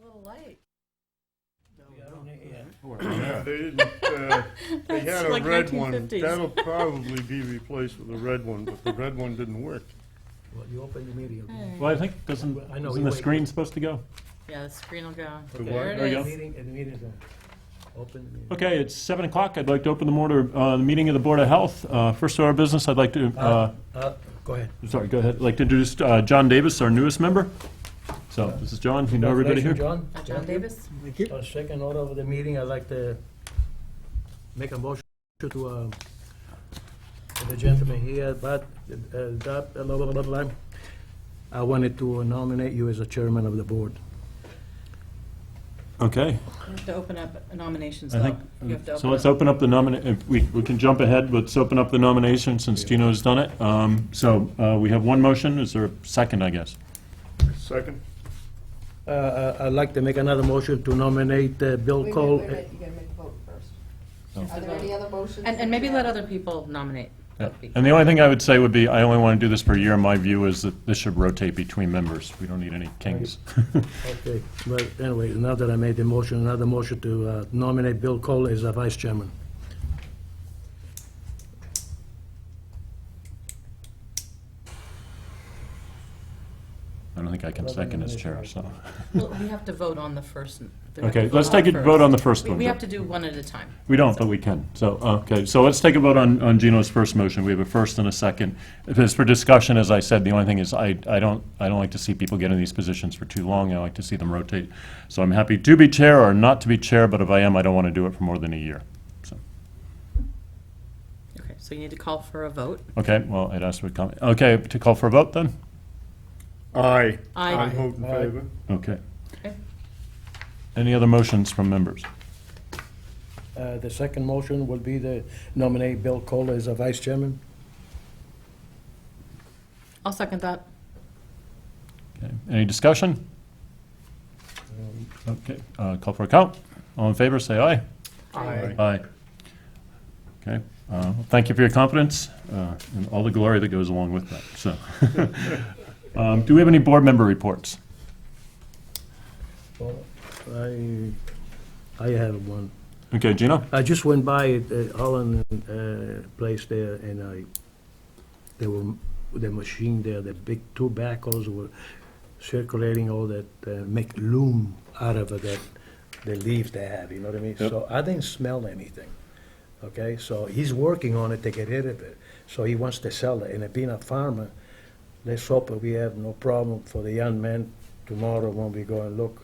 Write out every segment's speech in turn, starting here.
little light. Yeah, they didn't, they had a like red one. 1950s. That'll probably be replaced with a red one, but the red one didn't work. Well, you open the meeting. okay? Well, I think, I know, isn't you the wait. screen supposed to go? Yeah, the screen will go. The There what? it There you is. go. The meeting's on. Open the meeting. Okay, it's 7 o'clock. I'd like to open the meeting of the Board of Health. First order of business, I'd like to, Go ahead. sorry, go ahead. I'd like to introduce John Davis, our newest member. So, this is John. You know everybody here? Congratulations, John Davis? On second order of the meeting, I'd like to make a motion to the gentleman here, but I wanted to nominate you as a chairman of the board. Okay. You have to open up nominations, I though. think, You have to so let's open up the we can jump ahead. Let's open up the nomination since Gino's done it. We have one motion. Is there a second, I guess? Second? I'd like to make another motion to nominate Bill Wait, Cole. wait, wait, you gotta make a vote first. Oh. Are there any other motions? And maybe let other people nominate. Yeah. That'd be- And the only thing I would say would be, I only want to do this for a year. My view is that this should rotate between members. We don't need any kings. Okay, but anyway, now that I made the motion, another motion to nominate Bill Cole as a vice chairman. I don't think I can second as chair, so. Well, we have to vote on the first. we have Okay, to vote let's take a first. vote on the first one. We have to do one at a time. We don't, but we can. So, okay, so let's take a vote on Gino's first motion. We have a first and a second. If it's for discussion, as I said, the only thing is I don't like to see people get in these positions for too long. I like to see them rotate. So I'm happy to be chair or not to be chair, but if I am, I don't want to do it for more than a year. So, Okay, so you need to call for a vote. okay, well, I'd ask for a comment. Okay, to call for a vote then? Aye. Aye. I vote in Aye. favor. Okay. Okay. Any other motions from members? The second motion will be to nominate Bill Cole as a vice chairman. I'll second that. Okay, any discussion? Okay, call for a count. All in favor, say aye. Aye. Aye. Okay, thank you for your confidence and all the glory that goes along with that, so. Do we have any board member reports? Well, I have one. Okay, Gino? I just went by Holland place there, and there were the machine there, the big two backhoes were circulating all that, make loom out of it, that the leaves they have, you know what I mean? Yep. So I didn't smell anything, okay? So he's working on it to get rid of it. So he wants to sell it, and being a farmer, let's hope that we have no problem for the young man tomorrow when we go and look.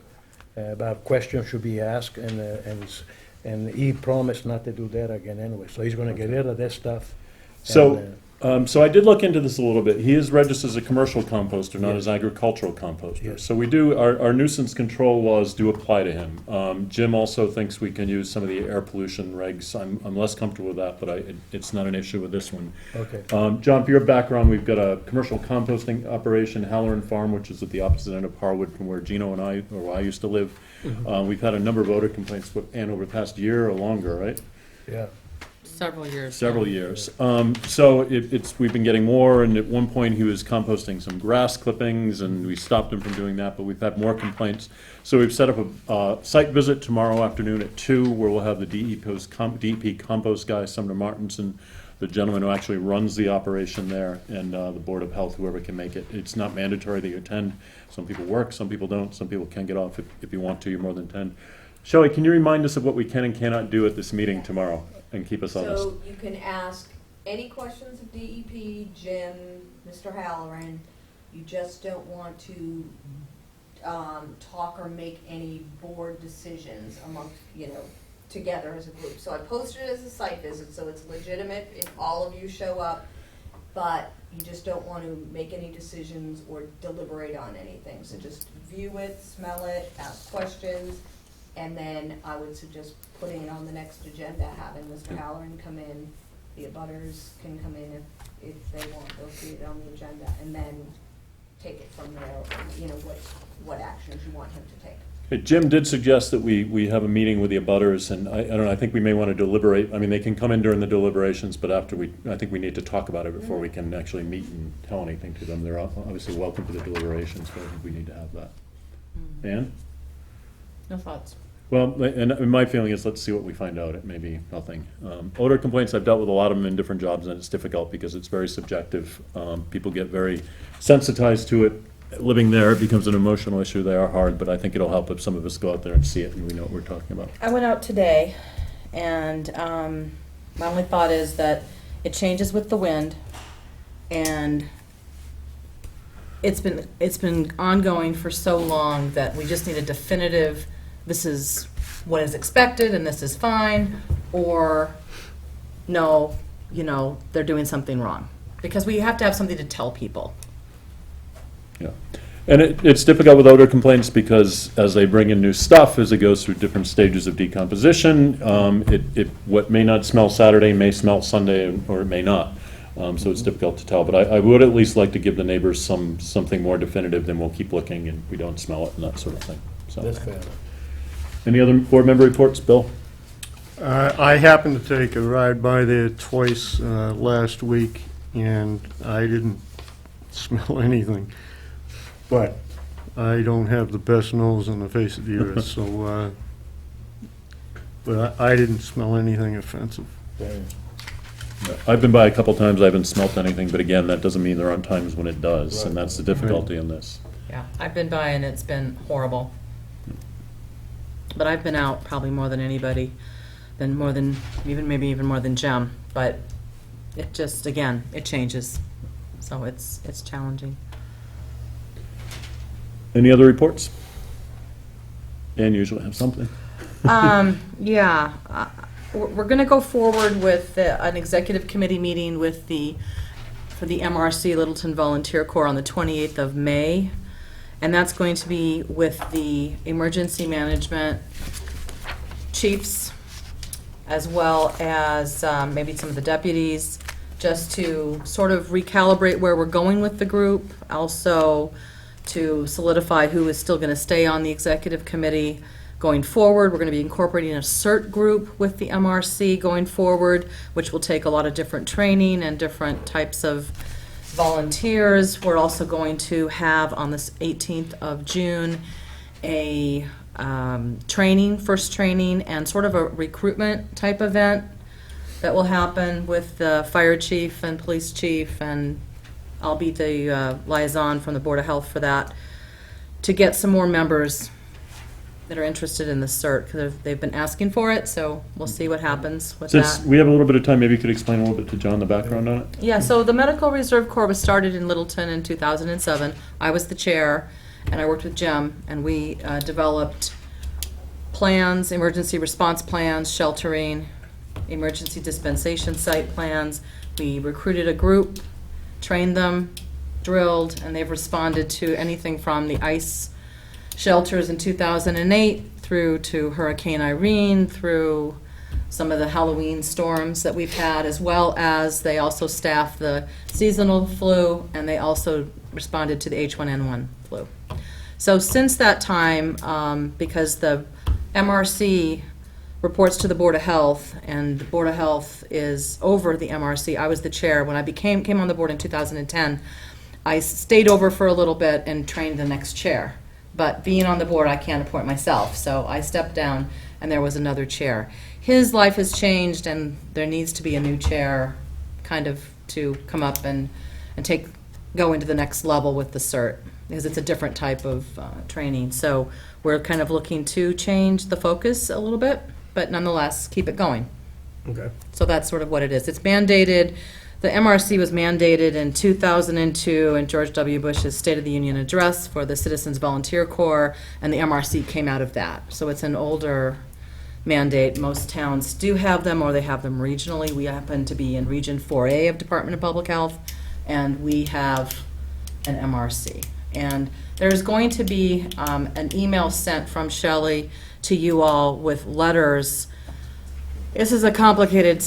About questions should be asked, and he promised not to do that again anyway. So he's gonna get rid of that stuff. So, so I did look into this a little bit. He is registered as a commercial composter, not as agricultural composter. Yes. So we do, our nuisance control laws do apply to him. Jim also thinks we can use some of the air pollution regs. I'm less comfortable with that, but it's not an issue with this one. Okay, John, for your background, we've got a commercial composting operation, Halloran Farm, which is at the opposite end of Harwood from where Gino and I, or where I used to live. We've had a number of odor complaints, and over the past year or longer, right? yeah. Several years. Several years. So we've been getting more, and at one point he was composting some grass clippings, and we stopped him from doing that, but we've had more complaints. So we've set up a site visit tomorrow afternoon at 2, where we'll have the DEP compost guy, Sumner Martinson, the gentleman who actually runs the operation there, and the Board of Health, whoever can make it. It's not mandatory that you attend. Some people work, some people don't, some people can get off if you want to, you're more than 10. Shelley, can you remind us of what we can and cannot do at this meeting tomorrow, and keep us honest? So you can ask any questions of DEP, Jim, Mr. Halloran. You just don't want to talk or make any board decisions amongst, together as a group. So I posted it as a site visit, so it's legitimate if all of you show up, but you just don't want to make any decisions or deliberate on anything. So just view it, smell it, ask questions, and then I would suggest putting it on the next agenda, having Mr. Halloran come in, the abutters can come in if they want, they'll see it on the agenda, and then take it from there, what actions you want him to take. Okay, Jim did suggest that we have a meeting with the abutters, and I don't know, I think we may want to deliberate. I mean, they can come in during the deliberations, but after I think we need to talk about it before we can actually meet and tell anything to them. They're obviously welcome to the deliberations, but I think we need to have that. Ann? No thoughts. Well, and my feeling is, let's see what we find out. It may be nothing. Odor complaints, I've dealt with a lot of them in different jobs, and it's difficult because it's very subjective. People get very sensitized to it. Living there, it becomes an emotional issue. They are hard, but I think it'll help if some of us go out there and see it and we know what we're talking about. I went out today, and my only thought is that it changes with the wind, and it's been ongoing for so long that we just need a definitive, this is what is expected and this is fine, or no, they're doing something wrong. Because we have to have something to tell people. Yeah. And it's difficult with odor complaints because as they bring in new stuff, as it goes through different stages of decomposition, what may not smell Saturday may smell Sunday, or it may not. So it's difficult to tell, but I would at least like to give the neighbors something more definitive, then we'll keep looking and we don't smell it and that sort of thing. So, That's fair. any other board member reports, Bill? I happened to take a ride by there twice last week, and I didn't smell anything. But I don't have the best nose on the face of the earth, so, but I didn't smell anything offensive. I've been by a couple times, I haven't smelt anything, but again, that doesn't mean there aren't times when it does, and that's the difficulty in this. Yeah, I've been by and it's been horrible. But I've been out probably more than anybody, maybe even more than Jem, but it just, again, it changes. So it's challenging. Any other reports? Dan usually have something. Yeah, we're going to go forward with an executive committee meeting for the MRC Littleton Volunteer Corps on the 28th of May. And that's going to be with the emergency management chiefs, as well as maybe some of the deputies, just to sort of recalibrate where we're going with the group, also to solidify who is still going to stay on the executive committee going forward. We're going to be incorporating a CERT group with the MRC going forward, which will take a lot of different training and different types of volunteers. We're also going to have on this 18th of June a first training and sort of a recruitment type event that will happen with the fire chief and police chief, and I'll be the liaison from the Board of Health for that, to get some more members that are interested in the CERT, because they've been asking for it, so we'll see what happens with Since that. we have a little bit of time, maybe you could explain a little bit to John the background on it? Yeah, so the Medical Reserve Corps was started in Littleton in 2007. I was the chair, and I worked with Jim, and we developed plans, emergency response plans, sheltering, emergency dispensation site plans. We recruited a group, trained them, drilled, and they've responded to anything from the ice shelters in 2008 through to Hurricane Irene, through some of the Halloween storms that we've had, as well as they also staff the seasonal flu, and they also responded to the H1N1 flu. So since that time, because the MRC reports to the Board of Health, and the Board of Health is over the MRC. I was the chair. When I came on the board in 2010, I stayed over for a little bit and trained the next chair. But being on the board, I can't appoint myself, so I stepped down, and there was another chair. His life has changed, and there needs to be a new chair kind of to come up and go into the next level with the CERT, because it's a different type of training. So we're kind of looking to change the focus a little bit, but nonetheless, keep it going. Okay. So that's sort of what it is. It's mandated, the MRC was mandated in 2002 in George W. Bush's State of the Union address for the Citizens Volunteer Corps, and the MRC came out of that. So it's an older mandate. Most towns do have them, or they have them regionally. We happen to be in Region 4A of Department of Public Health, and we have an MRC. And there's going to be an email sent from Shelley to you all with letters. This is a complicated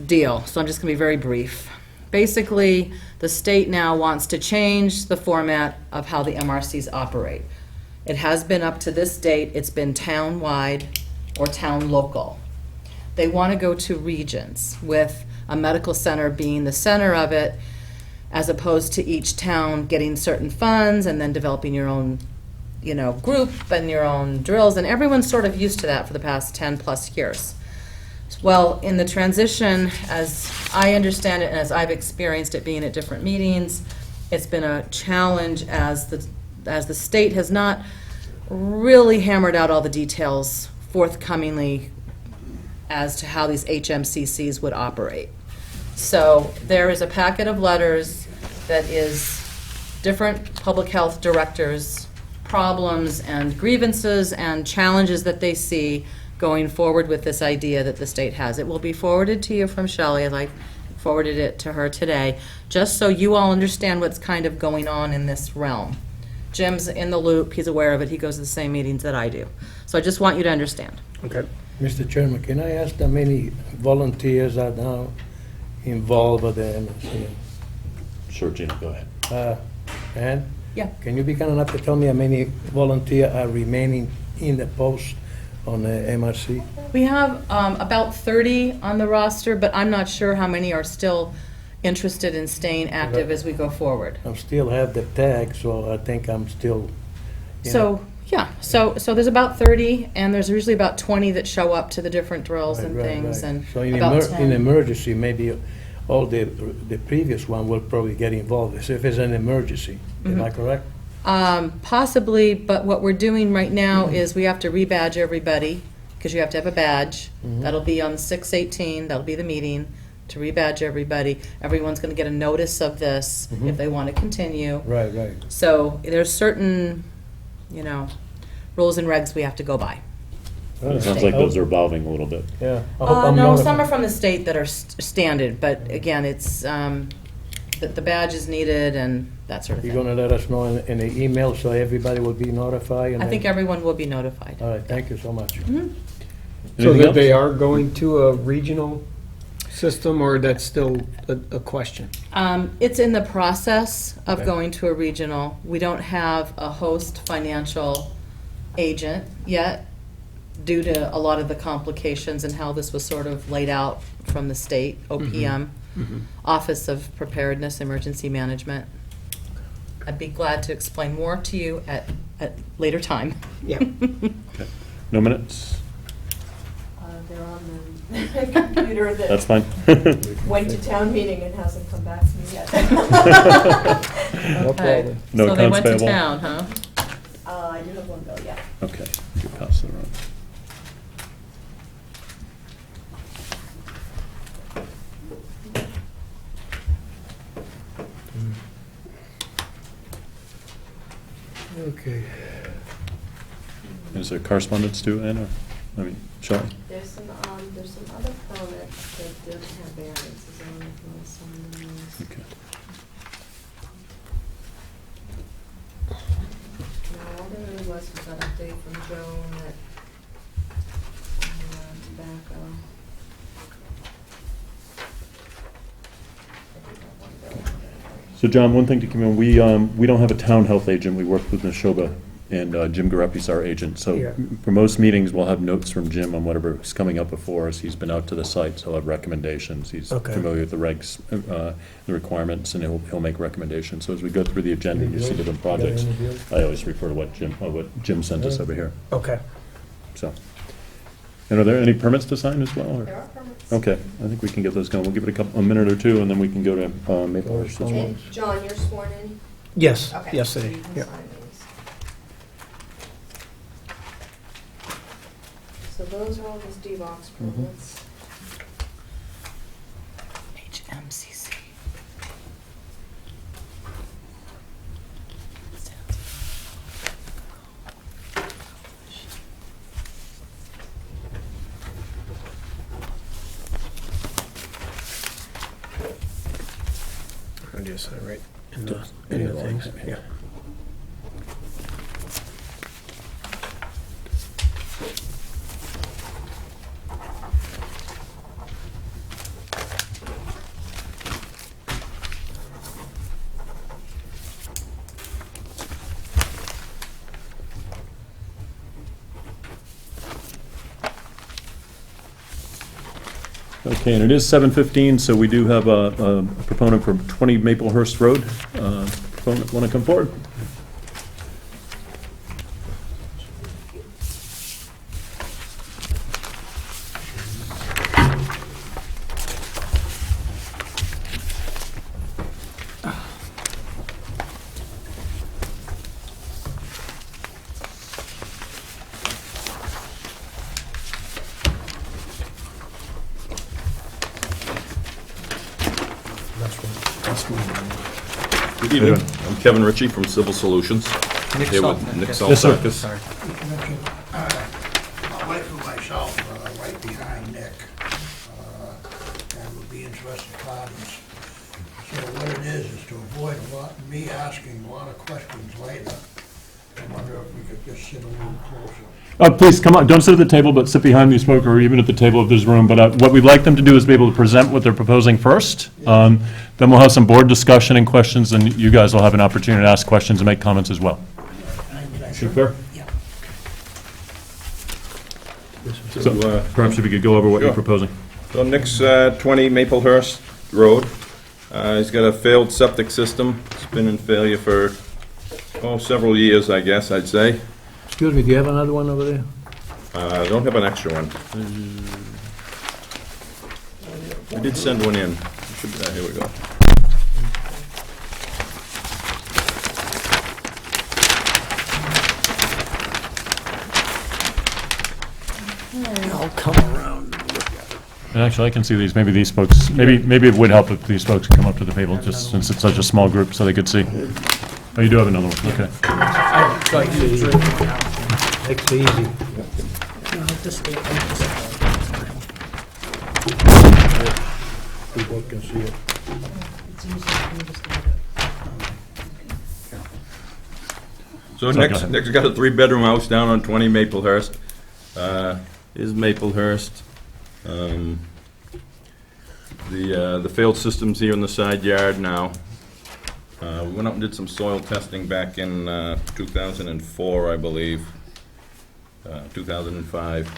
deal, so I'm just going to be very brief. Basically, the state now wants to change the format of how the MRCs operate. It has been up to this date, it's been town-wide or town-local. They want to go to regions, with a medical center being the center of it, as opposed to each town getting certain funds and then developing your own group and your own drills, and everyone's sort of used to that for the past 10-plus years. Well, in the transition, as I understand it and as I've experienced it being at different meetings, it's been a challenge as the state has not really hammered out all the details forthcomingly as to how these HMCCs would operate. So there is a packet of letters that is different public health directors' problems and grievances and challenges that they see going forward with this idea that the state has. It will be forwarded to you from Shelley, as I forwarded it to her today, just so you all understand what's kind of going on in this realm. Jim's in the loop, he's aware of it, he goes to the same meetings that I do. So I just want you to understand. Okay. Mr. Chairman, can I ask how many volunteers are now involved with the MSC? Sure, Gina, go ahead. Ann? Yeah. Can you be kind enough to tell me how many volunteers are remaining in the post on the MRC? We have about 30 on the roster, but I'm not sure how many are still interested in staying active as we go forward. I still have the tag, so I think I'm still. So, yeah, so there's about 30, and there's usually about 20 that show up to the different drills and things, and So in about in 10. emergency, maybe all the previous one will probably get involved, so if it's an emergency, am I correct? Possibly, but what we're doing right now is we have to rebadge everybody, because you have to have a badge. That'll be on 6/18, that'll be the meeting, to rebadge everybody. Everyone's gonna get a notice of this if they want to continue. Right, right. So there's certain, rules and regs we have to go by. It sounds like those are evolving a little bit. Yeah. I hope I'm No, not- some are from the state that are standard, but again, it's, the badge is needed and that sort of You're thing. gonna let us know in the email, so everybody will be notified? and I think then- everyone will be notified. All right, thank you so much. So Anything that they else? are going to a regional system, or that's still a question? It's in the process of Okay. going to a regional. We don't have a host financial agent yet, due to a lot of the complications and how this was sort of laid out from the state, OPM, Office of Preparedness Emergency Management. I'd be glad to explain more to you at later time. Yeah. No minutes? They're on the computer That's that fine. went to town meeting and hasn't come back to me yet. No Okay. problem. No So they accounts went to payable? town, huh? I do have one bill, yeah. Okay, you pass that around. Okay. Is there correspondence too, Anna? I mean, Shelley? There's some other permits that didn't have variances on it, if you want to sign those. Okay. No, all there really was that update from Joan that, tobacco. I do have one bill. So John, one thing to come in, we don't have a town health agent, we work with Neshoba, and Jim Gareppi's our agent. So Yeah. for most meetings, we'll have notes from Jim on whatever's coming up before us. He's been out to the site, so he'll have recommendations. He's Okay. familiar with the regs, the requirements, and he'll make recommendations. So as we go through the agenda, you see different projects. Got any bills? I always refer to what Jim sent us over here, Okay. so. And are there any permits to sign as well, or? There are permits. Okay, I think we can get those going. We'll give it a minute or two, and then we can go to Maplehurst as well. And John, you're sworn in? Yes, Okay. yes, so they, you can yeah. sign these. So those are all his D-Box permits. HMCC. I just sign right in the things, yeah. Okay, and it is 7:15, so we do have a proponent for 20 Maplehurst Road. Proponent, want to come forward? Good evening. I'm Kevin Ritchie from Civil Solutions. Nick Here with Saltman, Nick yes. Yes, sir. Saltakis. Sorry. My wife and myself are right behind Nick, and would be interested parties. So what it is to avoid me asking a lot of questions later, I wonder if we could just sit a little closer. Please, come on, don't sit at the table, but sit behind these folks, or even at the table if there's room. But what we'd like them to do is be able to present what they're proposing first. Then we'll have some board discussion and questions, and you guys will have an opportunity to ask questions and make comments as well. Seem fair? So perhaps if you could go over what you're Sure. proposing. So Nick's 20 Maplehurst Road. He's got a failed septic system. It's been in failure for, several years, I guess, I'd say. Excuse me, do you have another one over there? I don't have an extra one. I did send one in. Here we go. I'll come around. And actually, I can see these, maybe these folks, maybe it would help if these folks come up to the table, just since it's such a small group, so they could see. Oh, you do have another one, okay. Makes it easy. People can see it. So Sorry, go Nick's ahead. Nick's got a 3-bedroom house down on 20 Maplehurst. Is Maplehurst. The failed system's here in the side yard now. We went up and did some soil testing back in 2004, I believe, 2005.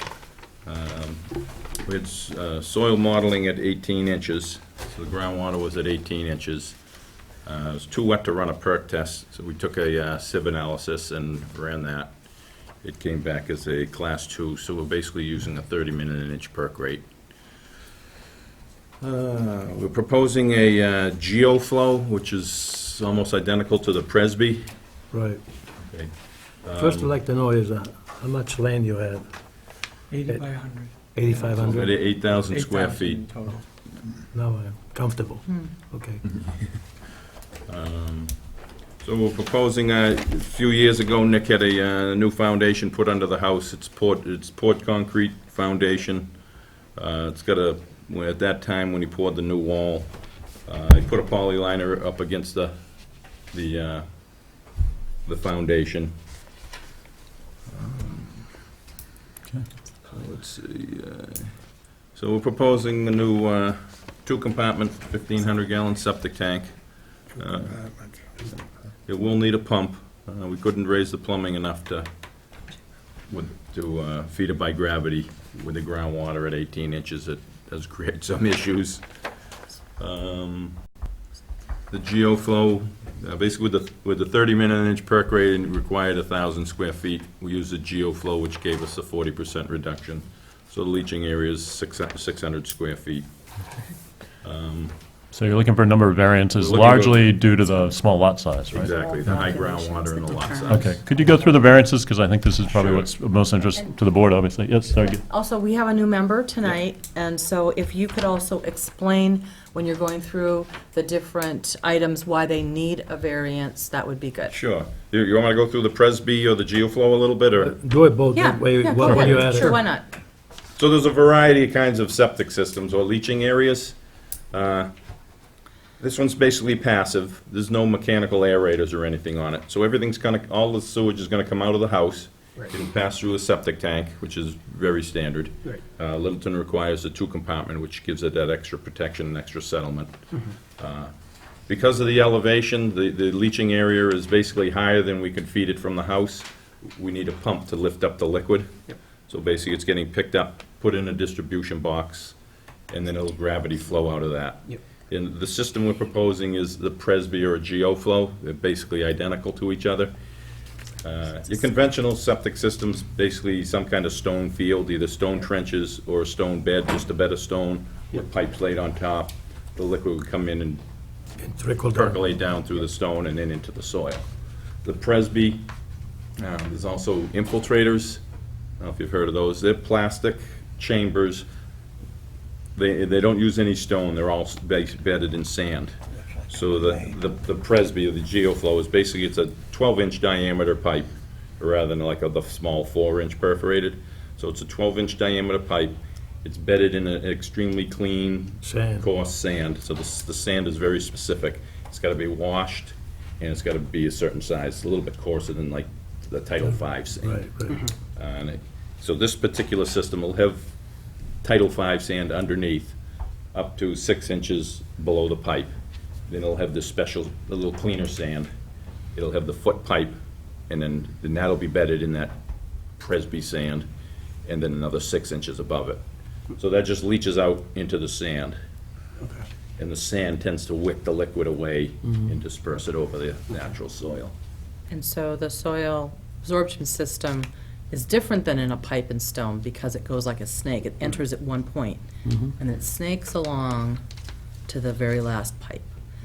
We had soil modeling at 18 inches, so the groundwater was at 18 inches. It was too wet to run a perk test, so we took a sieve analysis and ran that. It came back as a class 2, so we're basically using a 30-minute an inch perk rate. We're proposing a GeoFlow, which is almost identical to the Presby. Right. Okay. First, I'd like to know is how much land you have? 80 by 100. 8,500? At 8,000 square 8,000 feet. total. Now I'm comfortable. Okay. So we're proposing, a few years ago, Nick had a new foundation put under the house. It's poured concrete foundation. It's got at that time, when he poured the new wall, he put a poly liner up against the foundation. So let's see, so we're proposing the new 2-compartment, 1,500-gallon septic tank. It will need a pump. We couldn't raise the plumbing enough to feed it by gravity with the groundwater at 18 inches. It does create some issues. The GeoFlow, basically with the 30-minute an inch perk rate, and required 1,000 square feet. We used the GeoFlow, which gave us a 40% reduction. So the leaching area is 600 square feet. So you're looking for a number of variances, We're looking for- largely due to the small lot size, right? Exactly, the high groundwater and the lot size. Okay, could you go through the variances, because I think this is probably what's of most interest to the board, obviously. Yes, sorry. Also, we have a new member tonight, and so if you could also explain, when you're going through the different items, why they need a variance, that would be good. Sure. You want me to go through the Presby or the GeoFlow a little bit, or? Do it both. Yeah, that way, yeah, what go when you ahead. add it. Sure, why not? So there's a variety of kinds of septic systems or leaching areas. This one's basically passive. There's no mechanical aerators or anything on it. So everything's all the sewage is gonna come out of the house. It'll pass through a septic tank, which is very standard. Right. Littleton requires a 2-compartment, which gives it that extra protection and extra settlement. Because of the elevation, the leaching area is basically higher than we can feed it from the house. We need a pump to lift up the liquid. So basically, it's getting picked up, put in a distribution box, and then it'll gravity flow out of that. Yep. And the system we're proposing is the Presby or a GeoFlow. They're basically identical to each other. Your conventional septic system's basically some kind of stone field, either stone trenches or a stone bed, just a bed of stone with pipes laid on top. The liquid would come in and And trickle down. percolate down through the stone and then into the soil. The Presby, there's also infiltrators. I don't know if you've heard of those. They're plastic chambers. They don't use any stone. They're all bedded in sand. So the Presby, or the GeoFlow, is basically, it's a 12-inch diameter pipe, rather than like the small 4-inch perforated. So it's a 12-inch diameter pipe. It's bedded in an extremely clean, Sand. coarse sand. So the sand is very specific. It's got to be washed, and it's got to be a certain size. It's a little bit coarser than like the Title V sand. Right. So this particular system will have Title V sand underneath, up to 6 inches below the pipe. Then it'll have this special, a little cleaner sand. It'll have the foot pipe, and then that'll be bedded in that Presby sand, and then another 6 inches above it. So that just leaches out into the sand. And the sand tends to wick the liquid away and disperse it over the natural soil. And so the soil absorption system is different than in a pipe and stone because it goes like a snake. It enters at one point, and it snakes along to the very last pipe.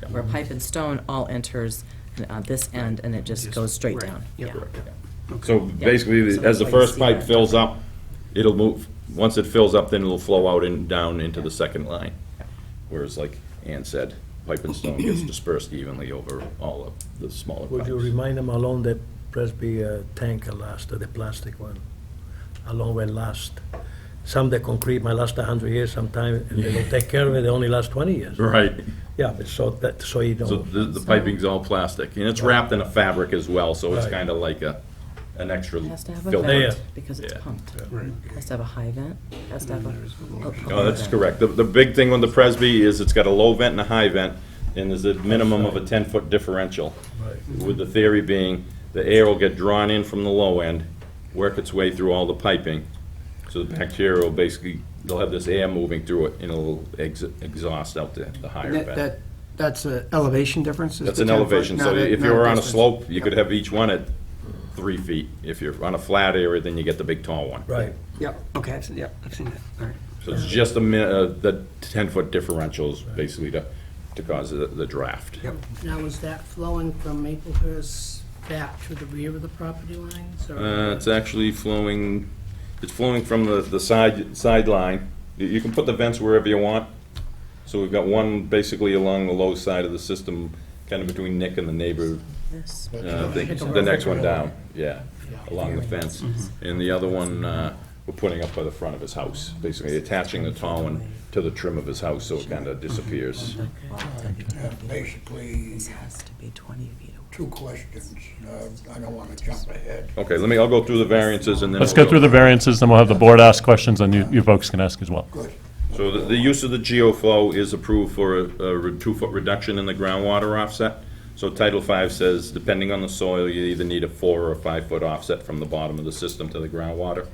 Where pipe and stone all enters on this end, and it just goes straight down. Yep. Yeah. So basically, So as the that's why you first see pipe that. fills up, it'll move, once it fills up, then it'll flow out and down into the second line. Whereas like Ann said, pipe and stone gets dispersed evenly over all of the smaller Would you pipes. remind them how long that Presby tank last, the plastic one? How long will last? Some the concrete might last 100 years sometime, and they don't take care of it, they only last 20 years. Right, Yeah, but so you so don't, the piping's all plastic, and it's wrapped in a fabric as well, so it's Right. kind of like an extra It has to have a filter. There. vent because it's Yeah. pumped. Has to have a high vent, has to have a. Oh, that's correct. The big thing with the Presby is it's got a low vent and a high vent, and there's a minimum of a 10-foot differential. right, With the theory being, the air will get drawn in from the low end, work its way through all the piping, so the bacteria will basically, they'll have this air moving through it, and it'll exhaust out the higher vent. That's an elevation difference? is That's the an 10 foot, elevation, so not if not you were on a distance? slope, you could have each one at 3 feet. If you're on a flat area, then you get the big tall one. right. Yep, okay, I've seen that, all right. So it's just the 10-foot differentials, basically, to cause the draft. Yep. Now, is that flowing from Maplehurst back to the rear of the property lines? or- It's actually flowing, it's flowing from the sideline. You can put the vents wherever you want. So we've got one basically along the low side of the system, kind of between Nick and the neighbor, This. the next one down, yeah, along the fence. And the other one, we're putting up by the front of his house, basically attaching the tall one to the trim of his house, so it kind of disappears. Basically, This has to be 20 feet away. 2 questions. I don't want to jump ahead. Okay, I'll go through the variances and then. Let's we'll go through the variances, then we'll have the board ask questions, and you folks can ask as well. Good. So the use of the GeoFlow is approved for a 2-foot reduction in the groundwater offset. So Title V says, depending on the soil, you either need a 4 or a 5-foot offset from the bottom of the system to the groundwater.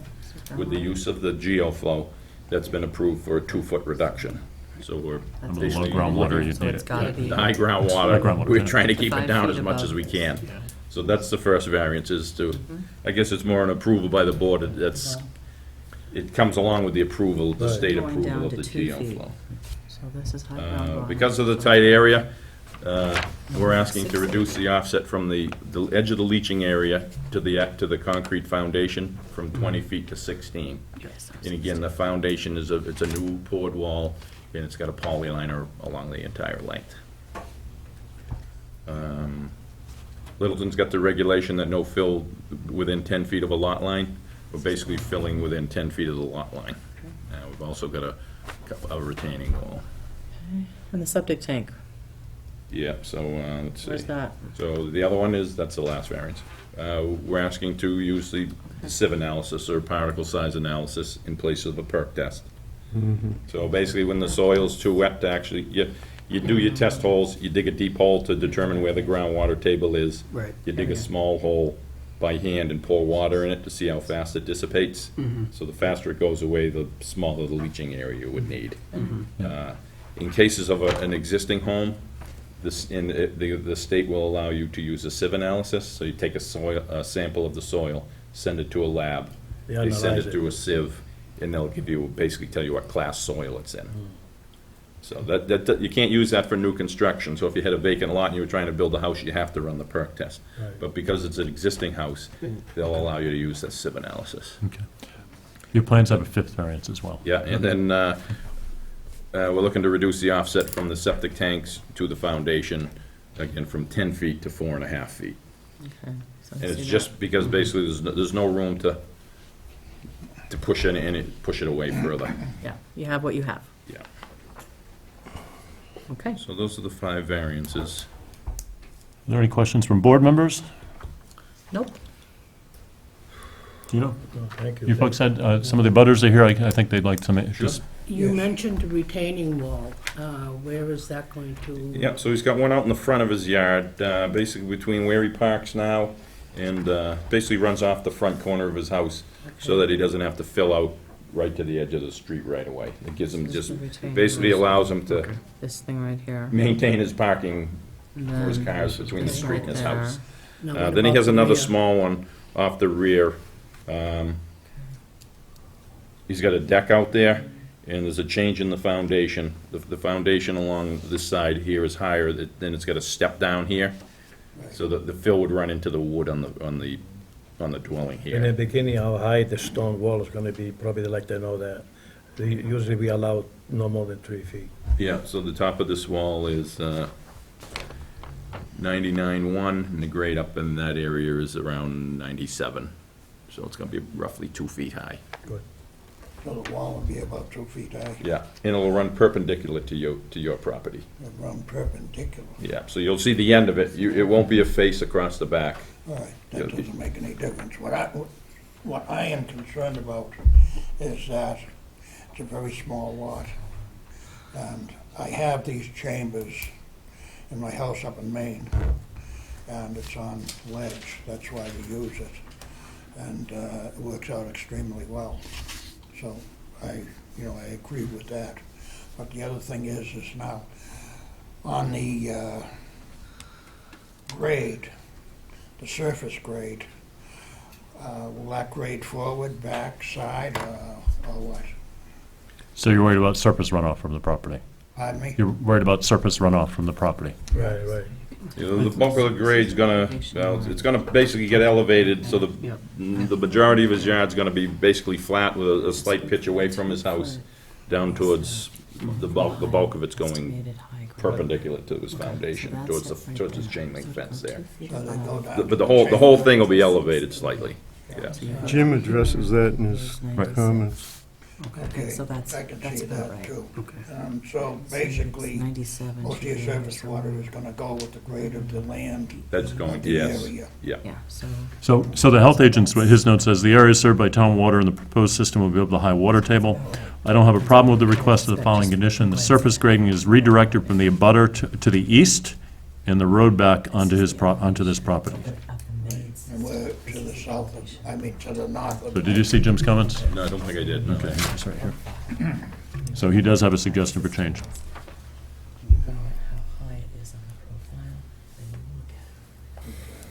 With the use of the GeoFlow, that's been approved for a 2-foot reduction. So we're That's The low basically groundwater, you'd So need it's it. gotta be. the high High groundwater, groundwater, we're yeah. trying to keep it 5 down feet as much as above. we can. So that's the first variance, is to, I guess it's more an approval by the board, it comes along with the approval, the Right. state Going approval down of to the 2 feet. GeoFlow. So this is high groundwater. Because of the tight area, we're asking to reduce the offset from the edge of the leaching area to the concrete foundation from 20 feet to 16. And again, the foundation it's a new poured wall, and it's got a poly liner along the entire length. Littleton's got the regulation that no fill within 10 feet of a lot line. We're basically filling within 10 feet of the lot line. We've also got a retaining wall. And the septic tank, Yeah, so, let's see. where's that? So the other one is, that's the last variance. We're asking to use the sieve analysis, or particle size analysis, in place of a perk test. So basically, when the soil's too wet to actually, you do your test holes, you dig a deep hole to determine where the groundwater table is. Right. You dig a small hole by hand and pour water in it to see how fast it dissipates. So the faster it goes away, the smaller the leaching area you would need. In cases of an existing home, the state will allow you to use a sieve analysis, so you take a sample of the soil, send it to a lab, They they send analyze it it. through a sieve, and they'll basically tell you what class soil it's in. So you can't use that for new construction, so if you had a vacant lot and you were trying to build a house, you have to run the perk test. Right. But because it's an existing house, they'll allow you to use that sieve analysis. Okay. Your plans have a 5th variance as well. Yeah, and then, We're looking to reduce the offset from the septic tanks to the foundation, again, from 10 feet to 4.5 feet. Okay. So And it's see just because basically there's no room to push push it away further. that? Yeah, you have what you have. Yeah. Okay. So those are the 5 variances. Are there any questions from board members? Nope. Oh, thank you. You folks had, some of the butters are here, I think they'd like to just, You Yes. mentioned a retaining wall. Where is that going to? Yeah, so he's got one out in the front of his yard, basically between where he parks now, and basically runs off the front corner of his house, so that he doesn't have to fill out right to the edge of the street right away. It gives him This is just, the retaining basically wall. allows him to This thing right here. maintain his parking And for his then cars between the this street and his right house. Now, what Then he about has the another rear? small one off the rear. He's got a deck out there, and there's a change in the foundation. The foundation along this side here is higher, then it's got a step down here, so that the fill would run into the wood on the dwelling In the here. beginning, how high the stone wall is gonna be, probably they like to know that. Usually we allow no more than 3 feet. Yeah, so the top of this wall is 99.1, and the grade up in that area is around 97. So it's gonna be roughly 2 feet high. So the wall will be about 2 feet high, Yeah, and it'll run perpendicular to your property. and run perpendicular. Yeah, so you'll see the end of it. It won't be a face across the back. All right, Yeah. that doesn't make any difference. What I am concerned about is that it's a very small lot. And I have these chambers in my house up in Maine, and it's on ledge, that's why we use it. And it works out extremely well. So I agree with that. But the other thing is now, on the grade, the surface grade, will that grade forward, back, side, or what? so you're worried about surface runoff from the property? Pardon me? You're worried about surface runoff from the property? Right, right. The bulk of the grade's gonna, well, it's gonna basically get elevated, so the majority of his yard's gonna be basically flat with a slight pitch away from his house, down towards the bulk of it's going perpendicular to his foundation, towards his chain link fence there. So they go down. But the whole thing will be elevated slightly, yeah. Jim addresses that in his comments. Okay, so that's I can about see that right. too. So basically, 97. most of your surface water is gonna go with the grade of the land. That's going, of the yes, area. yeah. Yeah, so. So the health agent's, his note says, "The area is served by town water and the proposed system will be above the high water table. I don't have a problem with the request of the following condition. The surface grading is redirected from the abutter to the east and the road back onto this property." And we're to the south of, to the north of. So did you see Jim's comments? No, I don't think I did, no. Okay, it's right here. So he does have a suggestion for change. How high it is on the profile, then you look at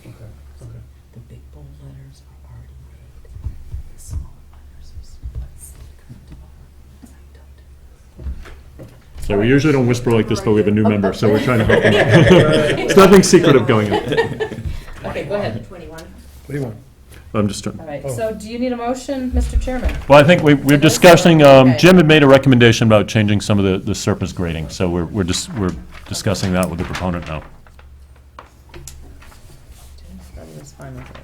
it. The big bold letters are already made. The small letters is what's the current. So we usually don't whisper like this, but we have a new member, so we're trying to help him out. It's nothing secretive going on. Okay, go ahead. 21. What do you want? I'm just trying. All right, so do you need a motion, Mr. Chairman? Well, I think we're discussing, Okay. Jim had made a recommendation about changing some of the surface grading, so we're discussing that with the proponent now. That's fine with it.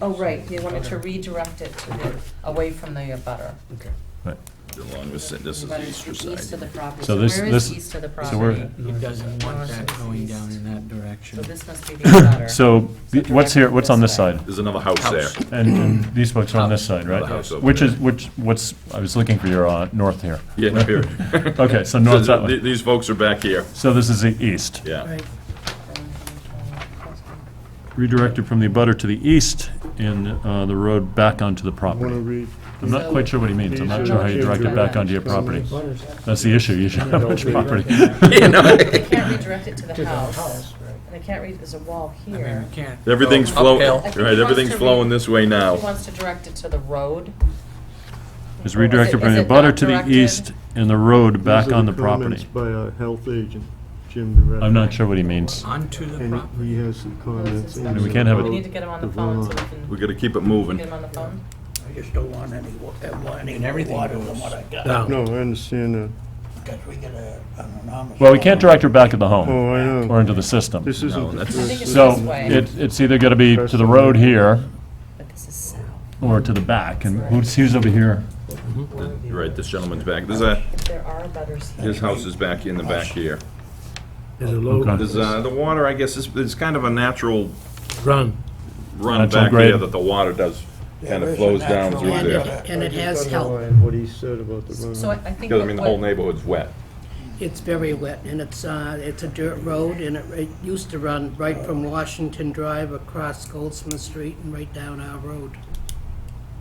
Oh, right, you wanted to redirect it to the, away from the abutter. Along this is But the it's eastern the east side. of the property. So So this- where is this- east of the so we're- property? He doesn't want that going down in that direction. So this must be the abutter. So what's here, what's on this side? There's another house there. And these folks are on this side, right? Another house over Which there. is, what's, I was looking for your north here. Yeah, no, here. Okay, so north that way. These folks are back here, So this is the east. yeah. Right. Redirected from the abutter to the east and the road back onto the Want to property. read? I'm not quite sure what he means. I'm not sure how you direct it back onto your property. That's the issue. You should have much property. They can't redirect it to the house. And they can't read, there's a wall I mean, here. we can't. Everything's go flowing, uphill. I think right, he wants everything's to flowing this way He now. wants to direct it to the road. Is redirected from Is the it abutter not to the directed? east and the road back These are on the property. comments by our health agent. Jim directly. I'm not sure what he means. Onto the And property. he has some comments. in we can't have it- We need to get him on the phone so we can We gotta keep it get moving. him on the phone. I just don't want any water than what I got. Down. No, I understand that. Because we get an enormous. Well, we can't direct her back at the home Oh, I know. or into the system. This No, isn't the that's- I think first. it's So this way. it's either gonna be to the road here But this is south. or to the back. And who's over here? Right, this gentleman's back. There There are butters here. his house is back in the back here. There's a low Okay. There's, the water, I guess, is kind of a natural run. run Natural back grade. here that the water does, kind There of is a flows down natural through And there. it, and it has Just help. underline what he said about the runoff. So I think Because, I mean, the whole what, neighborhood's wet. It's very wet, and it's a dirt road, and it used to run right from Washington Drive across Goldsmith Street and right down our road.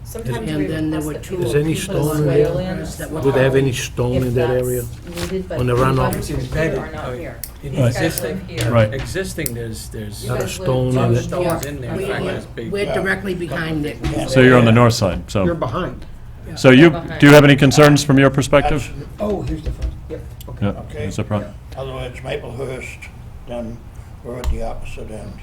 sometimes And we then there request were that two people Is any put a stone in swale there? in. That were- Do they have any stone If in that area? that's needed, but On the the runoff? butters from here are not here. In These guys existing, live here. Right. existing, there's You Not a guys live stone down in the it. street. stones in there. We- In fact, that's big. We're directly behind Nick. So you're on the north side, You're so. behind. So you, do you have any concerns from your perspective? Oh, here's the front. Yep. Yeah, Okay. that's a problem. Otherwise, Maplehurst, then we're at the opposite end.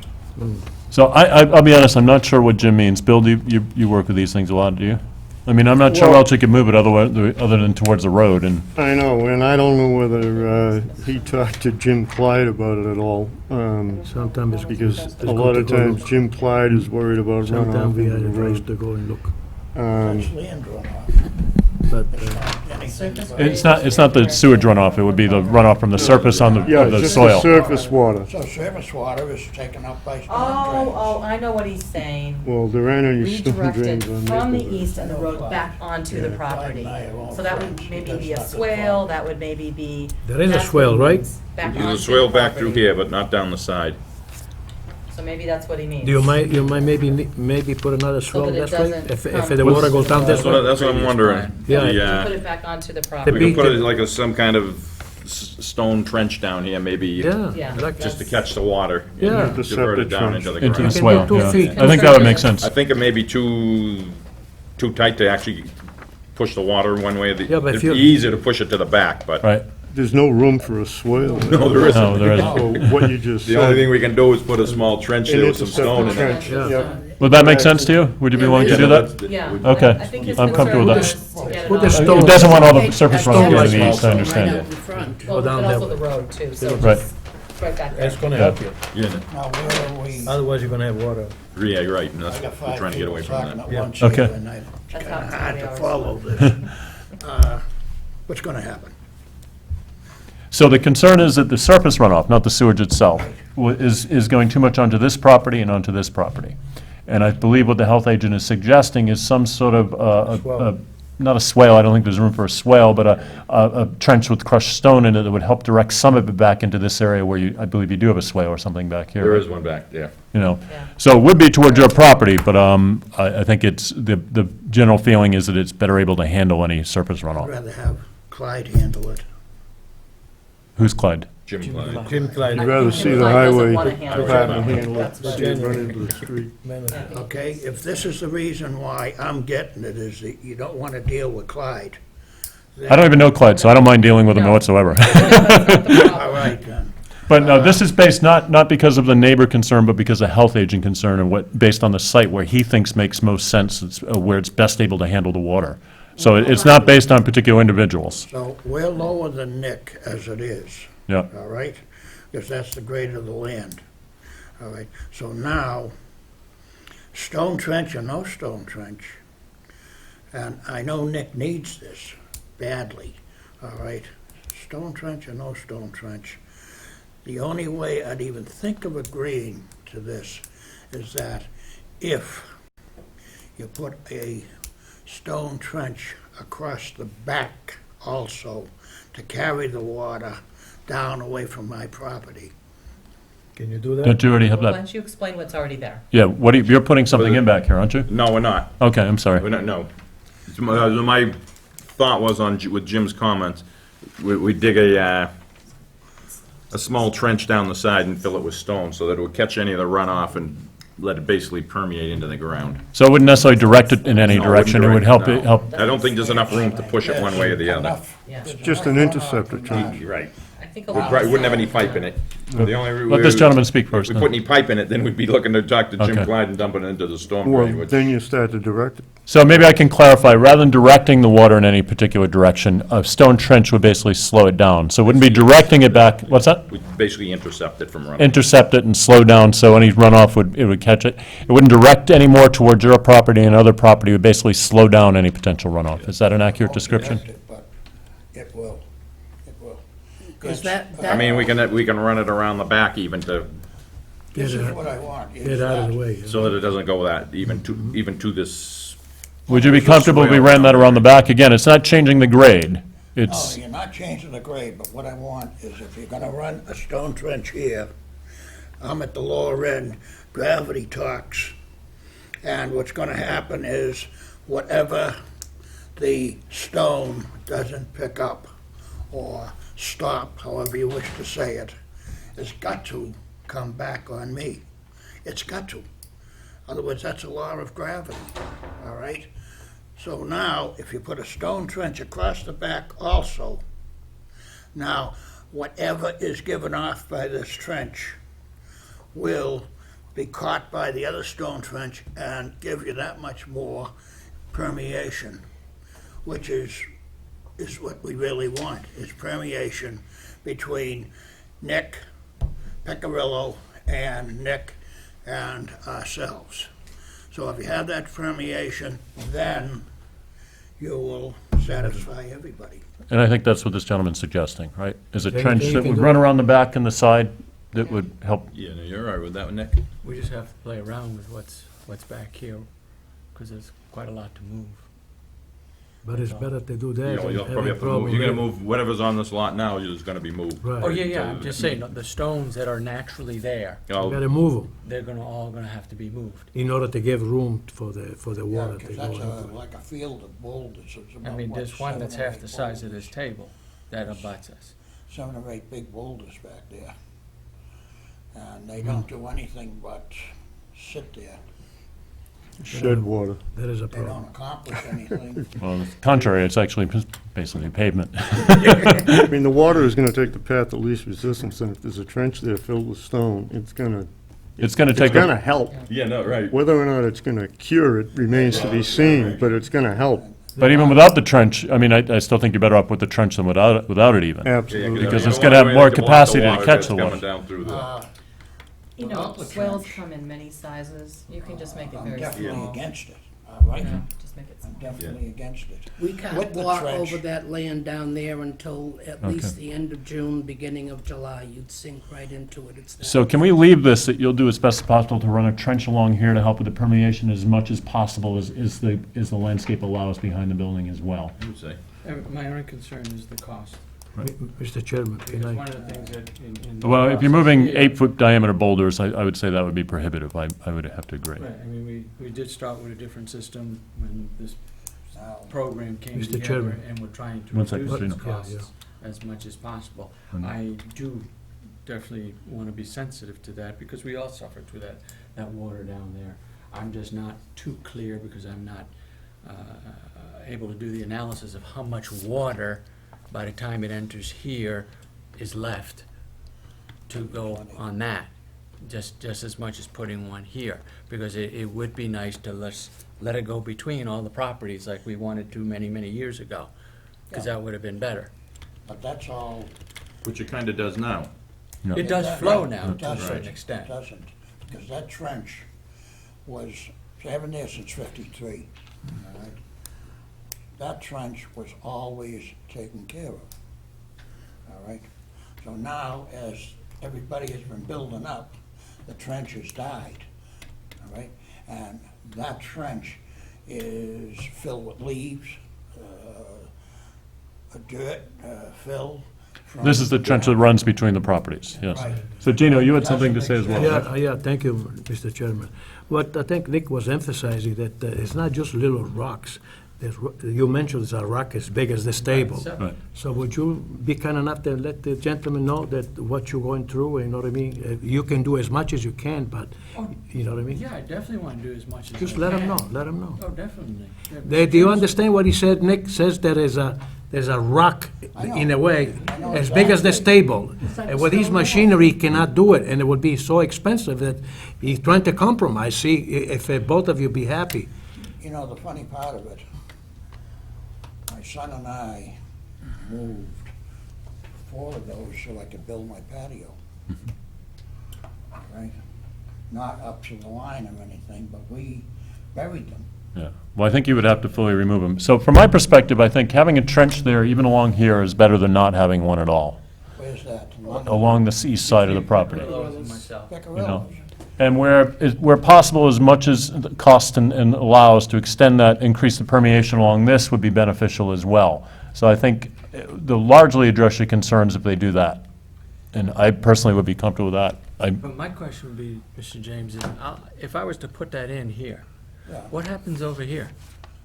So I'll be honest, I'm not sure what Jim means. Bill, do you work with these things a lot, do you? I mean, I'm not sure Well- else you could move it other than towards the road, and, I know, and I don't know whether he talked to Jim Clyde about it at all, Sometimes it's because it's a good lot to of go times look. Jim Clyde is worried about runoff Sometimes we into had the advice road. to go and look, That's land runoff. but Surface it's not the sewage runoff, it would be the runoff from the surface on Yeah, the just the soil. surface water. So surface water is taken up by storm drains. Oh, I know what he's saying. Well, there aren't any storm Redirected drains on from the Maplehurst. east and the road back onto the property. So that would maybe be a swale, that would maybe be. There is a that's what swale, he right? means, back There's onto a the swale back through property. here, but not down the side. So maybe that's what he means. do you might maybe put another swell that it this way? doesn't If come- the water goes down this That's what, way? that's what I'm wondering. Yeah. The, You put it back onto the we property. beach- could put it like some kind of stone trench down here, maybe. Yeah, Yeah. like, Just to catch the water. and Yeah. The Divert it septic down trench. into the Into the ground. You can swale, do 2 yeah. feet. I think that would make sense. I think it may be too tight to actually push the water one way or the, Yeah, but if it'd you- be easier to push it to the back, but. Right? There's no room for a swale. No, there isn't. No, there isn't. So what you just The only thing said. we can do is put a small trench An here with some interceptor stone in it. trench, Yeah. yep. Would that make sense to you? Would you be willing to Yeah, do that? that's- Yeah. Okay. I think his I'm comfortable concern with was that. to get it With the on. stone- It doesn't want all the surface Stone runoff like to the small east, I Right understand. out in front. Well, down but that also way. the road too, so Right. just right back there. That's gonna Yeah. help you. Yeah, Now, where are we? Otherwise, you're gonna have water. yeah, you're right, and that's, I got we're 5 trying to get people away from talking that. at once Okay. here, and it's That's kinda how hard to ours follow this. What's gonna happen? So the concern is that the surface runoff, not the sewage itself, is going too much onto this property and onto this property. And I believe what the health agent is suggesting is some sort of, Swale. not a swale, I don't think there's room for a swale, but a trench with crushed stone in it that would help direct some of it back into this area where you, I believe you do have a swale or something back here. There right? is one back there. You know, Yeah. so it would be towards your property, but I think it's, the general feeling is that it's better able to handle any surface I'd runoff. rather have Clyde handle it. Who's Clyde? Jim Klein. Jim Clyde. I'd rather Jim see the Clyde doesn't highway wanna handle it. department handle it, That's see right. it run into the street. Okay, if this is the reason why I'm getting it, is that you don't wanna deal with Clyde. I don't even know Clyde, so I don't mind dealing with him No. whatsoever. All right, then. But no, this is based not because of the neighbor concern, but because of health agent concern and based on the site where he thinks makes most sense, where it's best able to handle the water. So it's not based on particular individuals. So we're lower than Nick as it is, Yeah. all right? Because that's the grade of the land, all right? So now, stone trench or no stone trench, and I know Nick needs this badly, all right? Stone trench or no stone trench, the only way I'd even think of agreeing to this is that if you put a stone trench across the back also to carry the water down away from my property. Can you do that? Don't you already have Why that? don't you explain what's already there? Yeah, you're putting something in back here, aren't you? No, we're not. Okay, I'm sorry. We're not, no. My thought was with Jim's comments, we dig a small trench down the side and fill it with stone so that it would catch any of the runoff and let it basically permeate into the ground. So it wouldn't necessarily direct it in any No, it wouldn't direction, it would direct help it, no. help. I don't think there's enough room to push it one way or the other. Yeah. Just an interceptor trench. Right. I think. We wouldn't have any pipe in it. The only Let this gentleman speak first, If we then. put any pipe in it, then we'd be looking to talk to Jim Okay. Clyde and dump it into the storm Well, drain, which, then you start to direct it. So maybe I can clarify, rather than directing the water in any particular direction, a stone trench would basically slow it down. So it wouldn't be directing it back, what's that? we basically intercept it from running. Intercept it and slow down, so any runoff would catch it. It wouldn't direct any more towards your property and other property, it would basically slow down any potential runoff. Is that an accurate description? But it will, it will. Is that, I mean, we can run it around the back even to, This Get is out- what I want. is Get out of the that- way. so that it doesn't go that, even to this. Would you be comfortable if we ran that around the back? Again, it's not changing the grade. No, It's, you're not changing the grade, but what I want is if you're gonna run a stone trench here, I'm at the lower end, gravity talks, and what's gonna happen is whatever the stone doesn't pick up or stop, however you wish to say it, has got to come back on me. It's got to. Otherwise, that's a law of gravity, all right? So now, if you put a stone trench across the back also, now, whatever is given off by this trench will be caught by the other stone trench and give you that much more permeation, which is what we really want, is permeation between Nick Pecorillo and Nick and ourselves. So if you have that permeation, then you will satisfy everybody. and I think that's what this gentleman's suggesting, right? Is a Anything trench you that can would do? run around the back and the side that would help. Yeah, no, you're all right with that one, Nick? We just have to play around with what's back here, because there's quite a lot to move. But it's better to do that You'll than you'll have probably a have to move, problem you're gonna later. move, whatever's on this lot now is gonna be moved. Right. Oh, yeah, I'm just saying, the stones that are naturally there, You know, Gotta move them they're all gonna have to be moved. in order to give room for the Yeah, water to because go that's into it. like a field of boulders. It's I about, mean, what, there's one that's 7 or half 8 the size of boulders? this table that abuts us. 7 or 8 big boulders back there. And they don't do anything but sit there. Shed water. That is a They don't problem. accomplish anything. Well, the contrary, it's actually basically pavement. I mean, the water is gonna take the path of least resistance, and if there's a trench there filled with stone, it's gonna Take a, help. Yeah, no, right. Whether or not it's gonna cure it remains to be seen, but it's gonna help, but even without the trench, I mean, I still think you're better off with the trench than without it even. absolutely. Because You it's don't gonna wanna have do more anything to block capacity to catch that's the coming water. down through the. You know, Without the swales trench, come in many sizes. You can just make it I'm very definitely small. against it, all right? Yeah, just make it I'm small. definitely against it. we With can't the walk trench. over that land down there until at Okay. least the end of June, beginning of July. You'd sink right into it. It's that So can we leave this, that you'll do as best as possible to run a trench along here to help with the permeation as much as possible as the landscape allows behind the building as well? I would say. My only concern is the cost. Mr. Chairman, can Because I? one of the things that in the Well, if you're process moving here- 8-foot diameter boulders, I would say that would be prohibitive. I would have to agree. Right, I mean, we did start with a different system when this Now, program came Mr. together, Chairman. and we're trying to One second, reduce its Gina. costs as much as possible. Mm. I do definitely want to be sensitive to that, because we all suffer through that water down there. I'm just not too clear, because I'm not able to do the analysis of how much water, by the time it enters here, is left to go on that, just as much as putting one here, because it would be nice to let it go between all the properties like we wanted to many years ago, because that would have been better. but that's all. Which it kinda does now. No. It does that- flow right, now it to a doesn't, certain extent. It doesn't, because that trench was, they haven't there since 53, all right? That trench was always taken care of, all right? So now, as everybody has been building up, the trench has died, all right? And that trench is filled with leaves, dirt, fill. from- This is the trench that runs between the properties, yes. Right. So Gino, you had something to say as well? Yeah, thank you, Mr. Chairman. What I think Nick was emphasizing, that it's not just little rocks. You mentioned it's a rock as big as this table. Right. So would you be kind enough to let the gentleman know that what you're going through, you know what I mean? You can do as much as you can, but, you know what I mean? Yeah, I definitely want to do as much as I Just let him can. know, let him know. Oh, definitely. Do you understand what he said, Nick? Says there is there's a rock I know. in a way, I know as big as this exactly. table. And with his machinery, he cannot do it, and it would be so expensive that he's trying to compromise, see if both of you be happy. You know, the funny part of it, my son and I moved 4 of those so I could build my patio. Right? Not up to the line or anything, but we buried them. Yeah, well, I think you would have to fully remove them. So from my perspective, I think having a trench there, even along here, is better than not having one at all, Where's that? along the east side of the property. Myself. Pecorillos. And where possible, as much as the cost and allows to extend that, increase the permeation along this would be beneficial as well. So I think they'll largely address your concerns if they do that. And I personally would be comfortable with that. But my question would be, Mr. James, is if I was to put that in here, Yeah. what happens over here?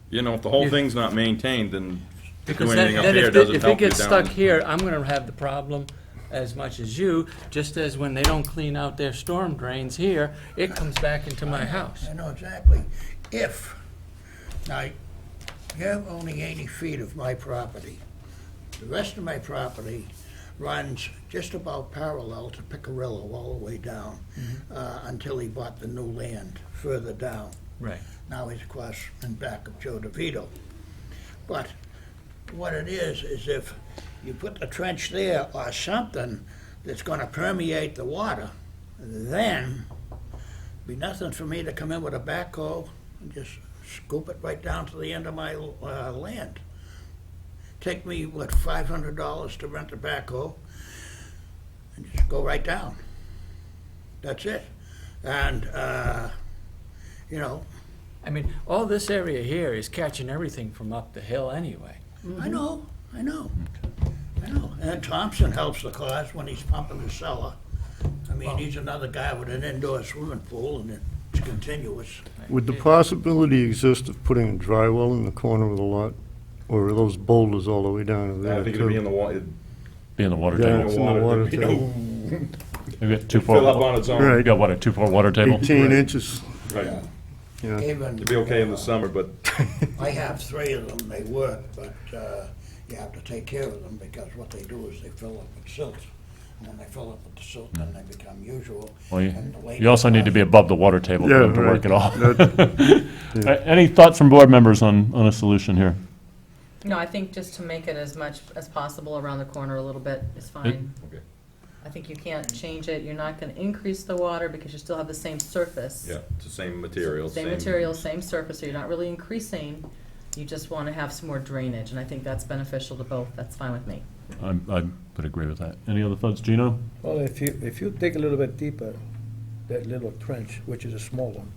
You know, if the whole thing's not maintained, then Because doing then, anything up then here if doesn't it help you gets down. stuck here, I'm gonna have the problem as much as you, just as when they don't clean out their storm drains here, it comes back into my house. I know exactly. If, now, you have only 80 feet of my property. The rest of my property runs just about parallel to Picarillo all the way down, until he bought the new land further down. Right. Now he's across and back of Joe DeVito. But what it is if you put a trench there or something that's gonna permeate the water, then be nothing for me to come in with a backhoe and just scoop it right down to the end of my land. Take me, what, $500 to rent a backhoe and just go right down. That's it. And, you know, I mean, all this area here is catching everything from up the hill anyway. I know. And Thompson helps the cause when he's pumping the cellar. I mean, he's another guy with an indoor swimming pool and it's continuous. Would the possibility exist of putting a dry well in the corner of the lot? Or are those boulders all the way down to there? I think it'd be in too? the water. Be in the water Yeah, table. it's in the water it'd be table. We've got 2 Fill up foot, on its own. Right. you got what, a 2-foot water table? 18 inches, Right. yeah. Even, It'd be okay in the summer, but I have 3 of them, they work, but you have to take care of them because what they do is they fill up with silt. And when they fill up with the silt, then they become usual. Well, And the lady- you also need to be above the water table for Yeah, them to work right. at all. That- Any thoughts from board members on a solution here? No, I think just to make it as much as possible around the corner a little bit is fine. Okay. I think you can't change it, you're not gonna increase the water because you still have the same surface. yeah, it's the same material. Same material, same surface, so you're not really increasing, you just wanna have some more drainage, and I think that's beneficial to both, that's fine with me. I would agree with that. Any other thoughts, Gino? Well, if you dig a little bit deeper, that little trench, which is a small one,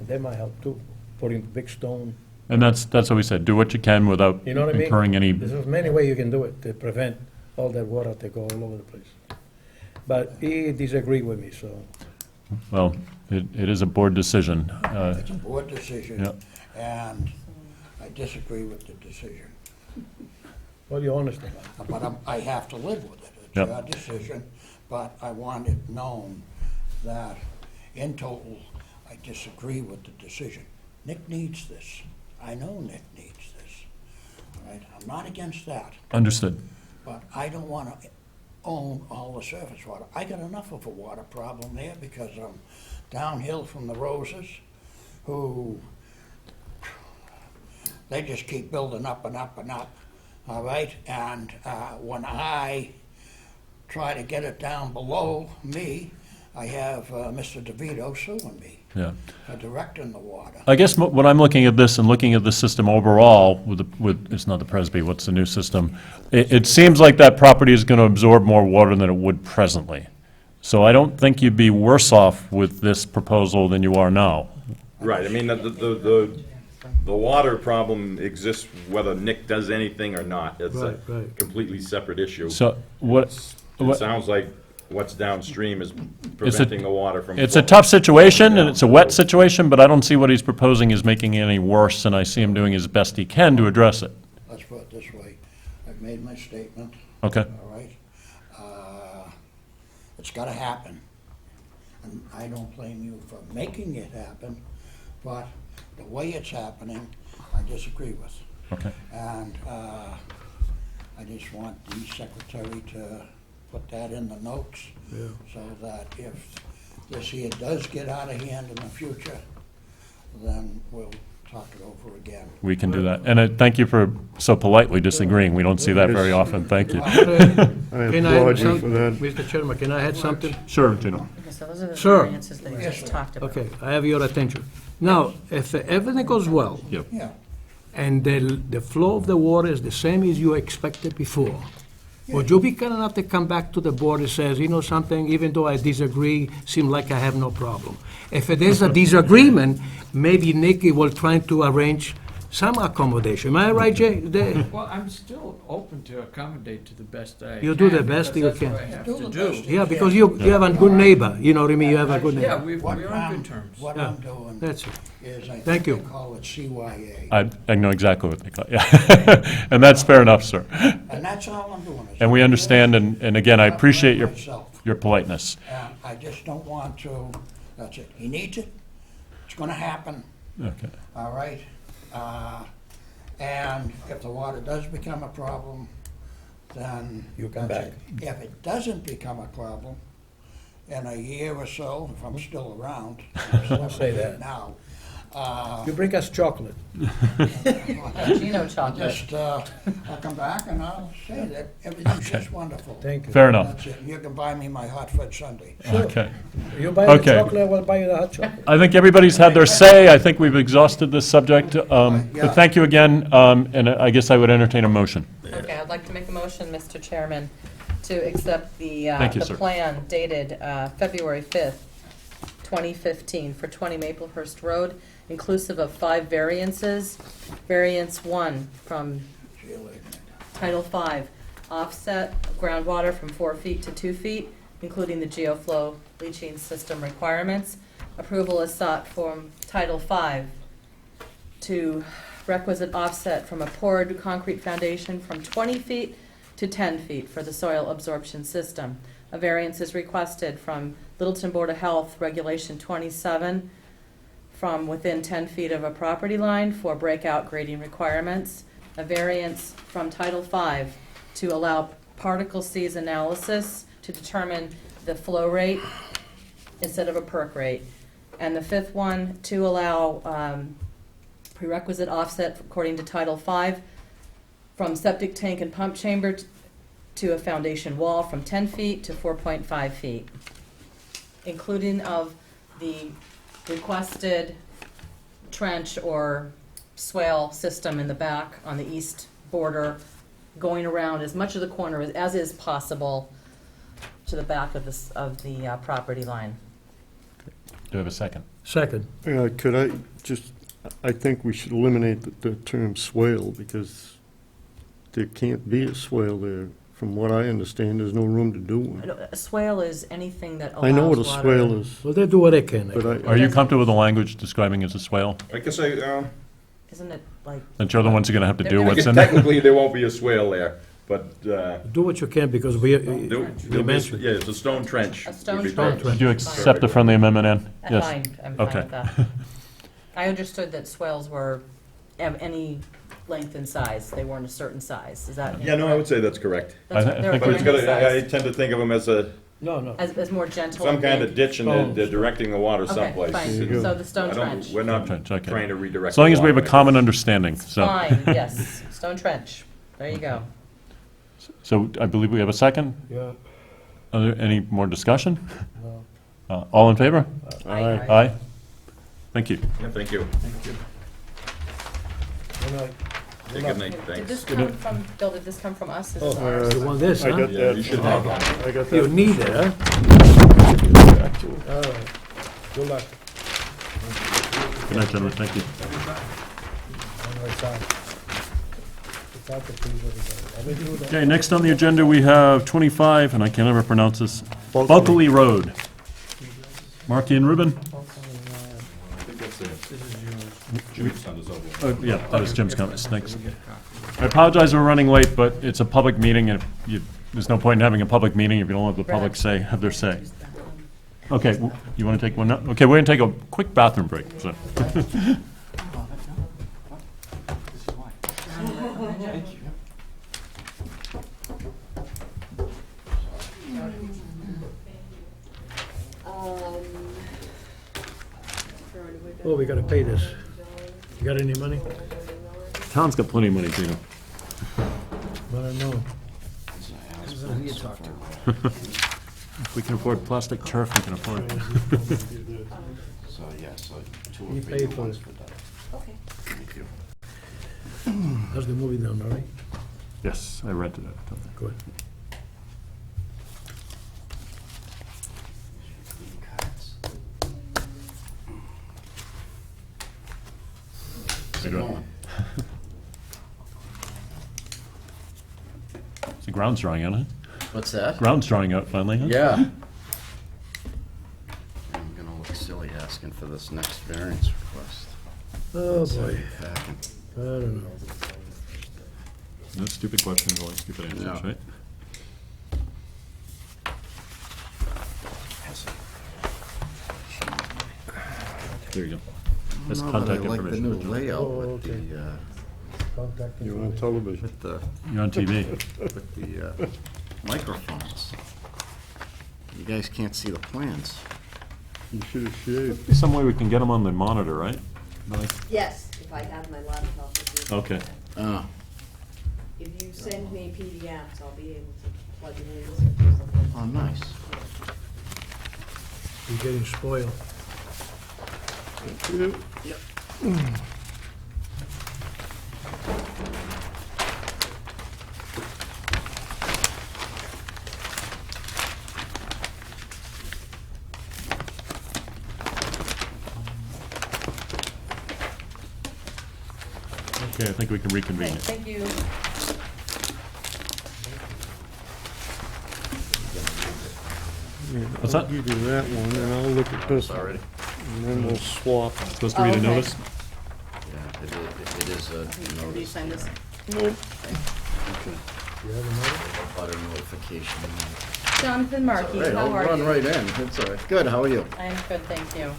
that might help too, putting big stone. And that's what we said, do what you can without You know what I mean? incurring any, There's many ways you can do it to prevent all that water to go all over the place. But he disagreed with me, so. well, it is a board decision. It's a board decision, Yeah. and I disagree with the decision. Well, you're honest. But I have to live with it. It's Yep. your decision, but I want it known that in total, I disagree with the decision. Nick needs this. I know Nick needs this. All right? I'm not against that, Understood. but I don't want to own all the surface water. I got enough of a water problem there because I'm downhill from the Roses, who, they just keep building up and up and up, all right? And when I try to get it down below me, I have Mr. DeVito suing me Yeah. for directing the water. I guess when I'm looking at this and looking at the system overall, it's not the Presby, what's the new system? It seems like that property is going to absorb more water than it would presently. So I don't think you'd be worse off with this proposal than you are now. Right, I mean, the water problem exists whether Nick does anything or not. It's a Right. completely separate issue. So what, It sounds like what's downstream is preventing the water from. it's a tough situation, and it's a wet situation, but I don't see what he's proposing is making it any worse, and I see him doing his best he can to address it. Let's put it this way. I've made my statement, Okay? all right? It's gotta happen. And I don't blame you for making it happen, but the way it's happening, I disagree with. Okay. And I just want the secretary to put that in the notes, so that if this here does get out of hand in the future, then we'll talk it over again. We can do that. And thank you for so politely disagreeing. We don't see that very often. Thank you. I Can I applaud add you for something? that. Mr. Chairman, can I add something? Sure, Gino. Okay, so those are the Sure. variances that you just talked about. Okay, I have your attention. Now, if everything goes well, Yeah, and the flow of the water is the same as you expected before, would you be kind enough to come back to the board and says, you know something, even though I disagree, seem like I have no problem? If it is a disagreement, maybe Nikki will try to arrange some accommodation. Am I right, Jay? Well, I'm still open to accommodate to the best I You do the can, best because you that's what can. I have Do to the do. best. Yeah, because you have a good neighbor, you know what I mean? You have a good Yeah, neighbor. we're on good terms. what I'm doing That's it. is, I Thank think you. they call it CYA, I know exactly what they call it, yeah. And that's fair enough, sir. and that's all I'm doing. is And we understand, and again, I appreciate myself. your politeness. And I just don't want to, that's it. He needs it, it's gonna happen, Okay. all right? And if the water does become a problem, then. You come that's back. it. If it doesn't become a problem, in a year or so, if I'm still around. Don't say that. Now, You bring us chocolate. Gino chocolate. just, I'll come back and I'll say that everything's just wonderful. Thank you. Fair enough. That's it. You can buy me my hot fudge sundae. Okay. You buy the Okay. chocolate, I will buy you the hot chocolate. I think everybody's had their say. I think we've exhausted this subject. But thank you again, and I guess I would entertain a motion. Okay, I'd like to make a motion, Mr. Chairman, to accept the Thank you, the sir. plan dated February 5th, 2015, for 20 Maplehurst Road, inclusive of 5 variances. Variance 1 from Title 5, offset groundwater from 4 feet to 2 feet, including the geoflow leaching system requirements. Approval is sought from Title 5 to requisite offset from a poured concrete foundation from 20 feet to 10 feet for the soil absorption system. A variance is requested from Littleton Board of Health, Regulation 27, from within 10 feet of a property line for breakout grading requirements. A variance from Title V to allow particle size analysis to determine the flow rate instead of a perk rate. And the 5th one, to allow prerequisite offset according to Title V from septic tank and pump chamber to a foundation wall from 10 feet to 4.5 feet, including of the requested trench or swale system in the back on the east border, going around as much of the corner as is possible to the back of the property line. Do we have a second? Second. Could I just, I think we should eliminate the term swale, because there can't be a swale there. From what I understand, there's no room to do one. A swale is anything that allows I know what a water- swale is, Well, they do what they can. but Are you comfortable with the language describing as a swale? I guess I, Isn't it like, That you're the ones who are gonna have to do They're what's in there? technically, there won't be a swale there, but, Do what you can, because we mentioned. yeah, it's a stone trench. a stone would be trench? perfect. Did you accept the friendly amendment, Ann? I'm Yes. fine, I'm fine Okay. with that. I understood that swales were of any length and size, they weren't a certain size, is that? Yeah, no, I would say that's correct. That's I what- they're think But of it's any got, I size. tend to think of them as a, No, no. As more gentle. some and kind big. of ditch, and they're directing the water Okay, someplace. fine. There you go. So the stone I don't- trench. We're not Stone trench, okay. trying to redirect. As long as we have a the water. common understanding, so. Fine, yes, stone trench, there you go. So I believe we have a second. Yeah. Are there any more discussion? All in favor? Aye. Aye. Thank you. Yeah, thank you. Good night. Yeah, good night, Did thanks. this come from, Bill, did this come from us? This is Oh, ours? you want this, I huh? got Yeah, you that. should have one. I got You that. need it, huh? All right. Good luck. Good night, gentlemen, thank you. Okay, next on the agenda, we have 25, and I can never pronounce this, Bulkley Road. Markey and Rubin? I think that's it. Jimmy's son is over. Yeah, that was Jim's comments, thanks. I apologize we're running late, but it's a public meeting, and there's no point in having a public meeting if you don't let the public have their say. Okay, you want to take one now? Okay, we're going to take a quick bathroom break, so. Oh, we gotta pay this. You got any money? Town's got plenty of money, Gino. I don't know. Who you talk to? If we can afford plastic turf, we can afford it. So, yeah, so two You or pay three for ones it. for that. Okay. Thank you. How's the movie done, all right? Yes, I rented it. Good. Cards. Good one. The ground's drying out, huh? What's that? Ground's drying out finally, huh? Yeah. I'm gonna look silly asking for this next variance request. Oh, boy. Packing. I don't know. No stupid questions, only stupid answers, Yeah. right? There you go. That's No, but I contact like the information. new layout Oh, with okay. the, Contact You're on information. television. with the, You're on TV. with the microphones. You guys can't see the plans. You should have shaved. Some way we can get them on the monitor, right? Yes, if I have my laptop with me. Okay. Oh, If you send me PDFs, I'll be able to plug it in. and do something. oh, nice. You're getting spoiled. Okay, I think we can Okay, reconvene. thank you. What's I'll that? give you that one, and I'll look at this one, Already? and then we'll swap. Supposed to read a Okay. notice? Yeah, it is a Can you notice. sign this? You have another? Butter notification. Jonathan Markey, Right, how I'll are run you? right in. It's all right. Good, how are you? I'm good, thank you.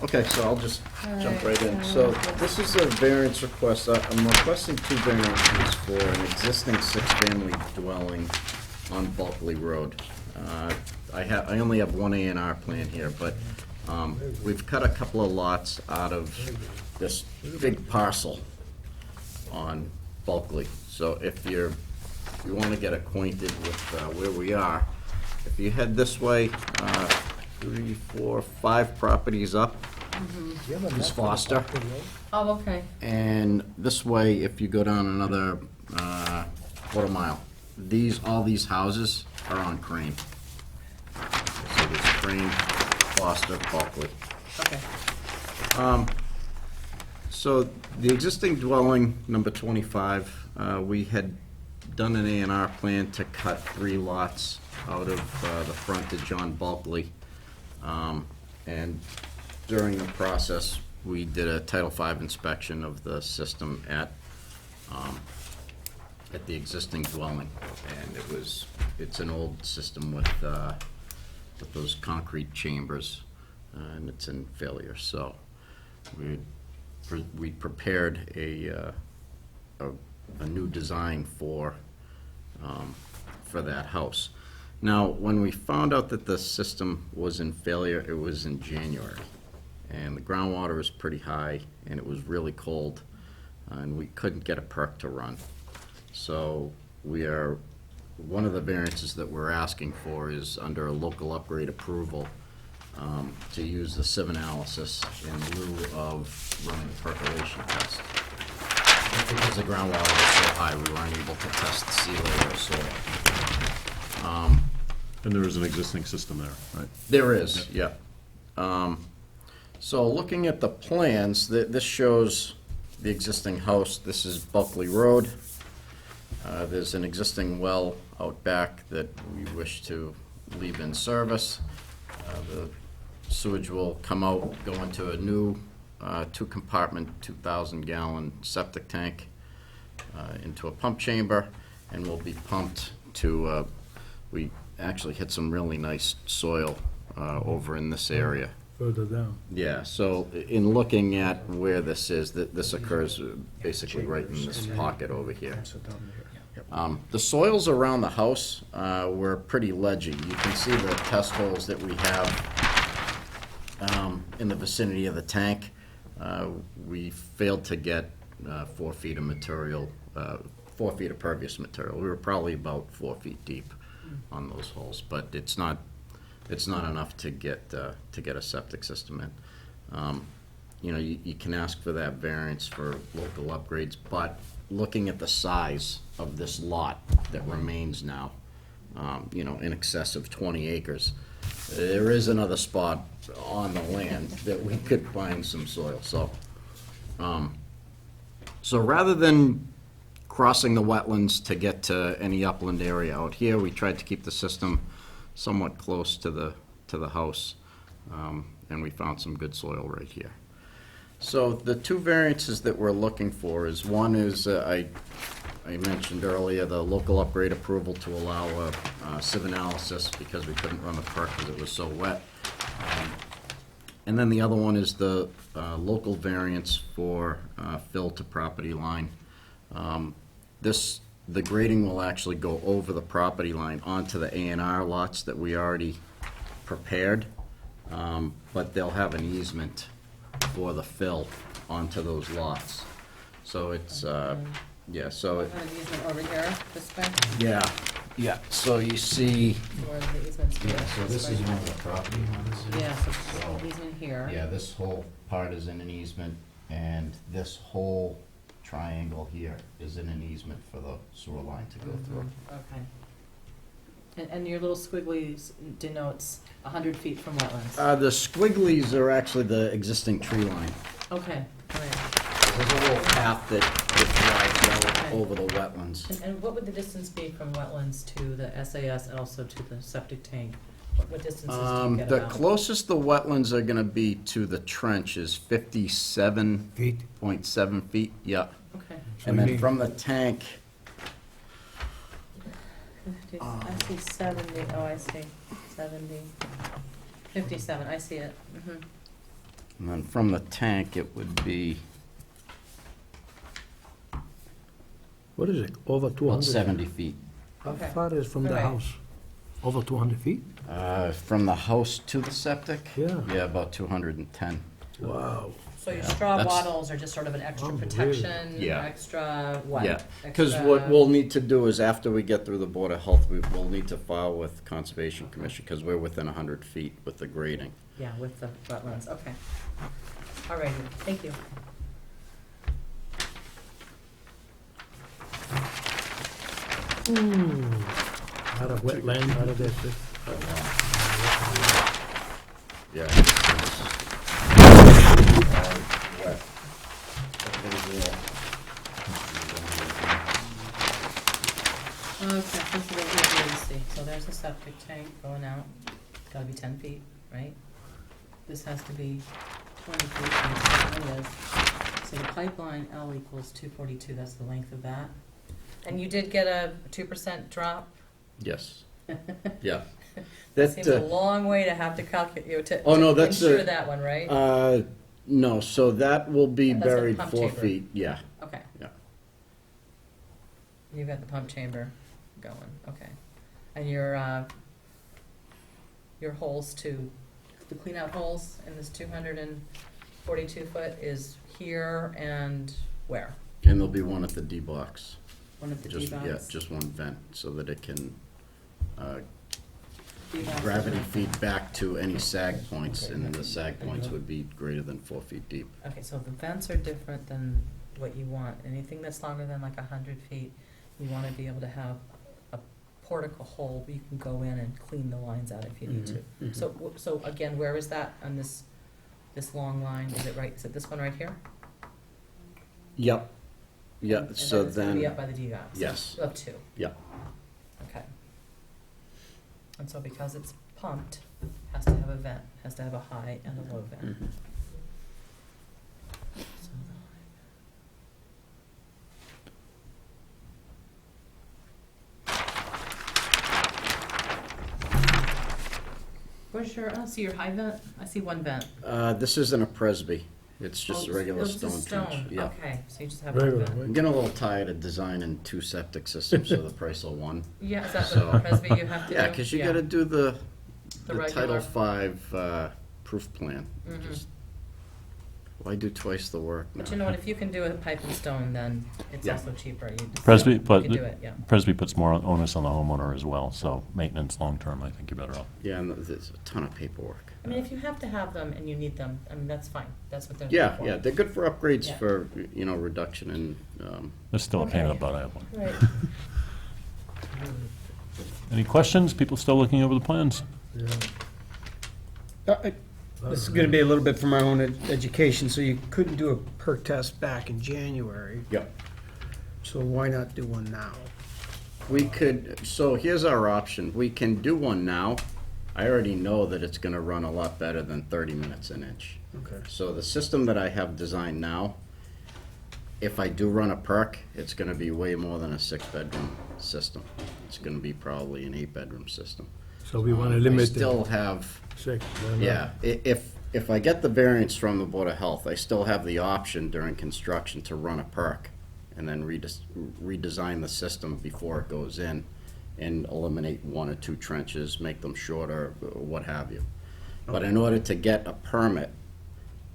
Okay, so I'll just jump right in. Alright, So this is a variance request. I'm requesting two variances for an existing six-family dwelling on Bulkley Road. I only have one A&R plan here, but we've cut a couple of lots out of this big parcel on Bulkley. So if you want to get acquainted with where we are, if you head this way, 3, 4, 5 properties up is Foster. Oh, okay. And this way, if you go down another quarter mile, all these houses are on Crane. So there's Crane, Foster, Bulkley. Okay. So the existing dwelling, number 25, we had done an A&R plan to cut 3 lots out of the frontage on Bulkley. And during the process, we did a Title V inspection of the system at the existing dwelling. And it's an old system with those concrete chambers, and it's in failure. So we prepared a new design for that house. Now, when we found out that the system was in failure, it was in January. And the groundwater was pretty high, and it was really cold, and we couldn't get a perk to run. So one of the variances that we're asking for is under a local upgrade approval to use the sieve analysis in lieu of running a percolation test. Because the groundwater was so high, we weren't able to test the sea layer of soil. And there is an existing system there, right? There is, yeah. So looking at the plans, this shows the existing house. This is Bulkley Road. There's an existing well out back that we wish to leave in service. The sewage will come out, go into a new 2-compartment, 2,000-gallon septic tank into a pump chamber, and will be pumped to, we actually hit some really nice soil over in this area. Further down. Yeah, so in looking at where this is, this occurs basically right in this pocket over here. The soils around the house were pretty ledgy. You can see the test holes that we have in the vicinity of the tank. We failed to get 4 feet of material, 4 feet of pervious material. We were probably about 4 feet deep on those holes, but it's not enough to get a septic system in. You know, you can ask for that variance for local upgrades, but looking at the size of this lot that remains now, you know, in excess of 20 acres, there is another spot on the land that we could find some soil, so. So rather than crossing the wetlands to get to any upland area out here, we tried to keep the system somewhat close to the house, and we found some good soil right here. So the 2 variances that we're looking for is, one is, I mentioned earlier, the local upgrade approval to allow a sieve analysis because we couldn't run the perk because it was so wet. And then the other one is the local variance for fill to property line. The grading will actually go over the property line onto the A&R lots that we already prepared, but they'll have an easement for the fill onto those lots. So it's, yeah, so it, An easement over here, this way, yeah, so you see, or the easement's here. so this is one of the property lines. Yeah, so there's an easement here. Yeah, this whole part is in an easement, and this whole triangle here is in an easement for the sewer line to go through. Okay. And your little squigglies denotes 100 feet from wetlands? The squigglies are actually the existing tree line. Okay, all right. There's a little path that drives out Okay. over the wetlands. And what would the distance be from wetlands to the SAS and also to the septic tank? What distances do you get The about? closest the wetlands are gonna be to the trench is 57.7 Feet? feet, yeah. Okay. And then from the tank, 50, I see 70, oh, I see, 70, 57, I see it. Mhm. and then from the tank, it would be What is it, over 200? about 70 feet. How Okay. far is from the Alright. house? Over 200 feet? From the house to the septic? Yeah. Yeah, about 210. Wow. So your Yeah, straw that's- wattles are just sort of an extra Oh, really? protection, Yeah. extra what? Yeah, because Extra- what we'll need to do is after we get through the Board of Health, we'll need to file with Conservation Commission because we're within 100 feet with the grading. Yeah, with the wetlands, okay. All righty, thank you. Out of wetland, out of this. Yeah. Okay, this is what we really see. So there's a septic tank going out. It's gotta be 10 feet, right? This has to be 20 feet, and it certainly is. So the pipeline L equals 242, that's the length of that. And you did get a 2% drop? Yes, yeah. That seems a That, long way to have to calculate, to Oh, no, that's insure a- that one, right? no, so that will be That's a buried pump 4 chamber. feet, yeah. Okay. Yeah. You've got the pump chamber going, okay. And your holes the clean out holes in this 242 foot is here and where? And there'll be one at the D box. One of the Just, D-box? yeah, just one vent so that it can D-box. gravity feed back to any sag points, and then the sag points would be greater than 4 feet deep. Okay, so the vents are different than what you want. Anything that's longer than like 100 feet, you want to be able to have a portico hole where you can go in and clean the lines out if you need to. So again, where is that on this long line? Is it right, is it this one right here? Yep, yeah, And so it's gonna be up then, by the D-box? yes. You have two, yeah, okay. And so because it's pumped, it has to have a vent, has to have a high and a low vent. Mhm. So the Where's your, I don't see your high vent, I see one vent. This isn't a Presby. It's just Oh, a regular it's just stone trench. Yeah. Okay, so you just have Regular, like a, right? I'm getting a little tired of designing 2 septic systems for the price of one. yeah, is that So- what Presby you have to do? Yeah, because you gotta do the Title regular. V proof plan. Mhm. Just why do twice the work? But now? you know what, if you can do it pipe and stone, then it's Yeah. also cheaper. You just- Presby, you but can do it, yeah. Presby puts more onus on the homeowner as well, so maintenance long-term, I think you're better off. Yeah, and there's a ton of paperwork. I mean, if you have to have them and you need them, I mean, that's fine. That's what they're Yeah, there for. yeah, they're good for upgrades Yeah. for, reduction in, There's still a pain in the Okay. butt, I have one. Right. Any questions? People still looking over the plans? This is gonna be a little bit for my own education, so you couldn't do a perk test back in January, Yep. so why not do one now? We could, so here's our option. We can do one now. I already know that it's gonna run a lot better than 30 minutes an inch. Okay. So the system that I have designed now, if I do run a perk, it's gonna be way more than a 6-bedroom system. It's gonna be probably an 8-bedroom system. So we want to I limit still it have, 6. yeah, if I get the variance from the Board of Health, I still have the option during construction to run a perk and then redesign the system before it goes in and eliminate 1 or 2 trenches, make them shorter, what have you. But in order to get a permit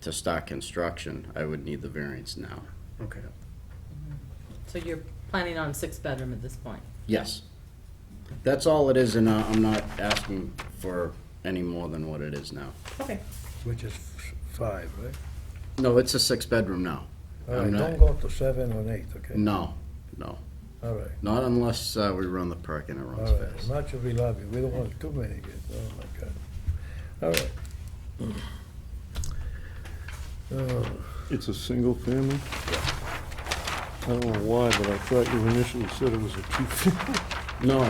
to start construction, I would need the variance now. Okay. So you're planning on 6-bedroom at this point? Yes. That's all it is, and I'm not asking for any more than what it is now. Okay. Which is 5, right? No, it's a 6-bedroom now. All right, I'm not- don't go to 7 or 8, okay? No, All right. not unless we run the perk and it runs All right, fast. much as we love you, we don't want too many kids, oh my God. All right. It's a single family? I don't know why, but I thought you initially said it was a 2-family. No.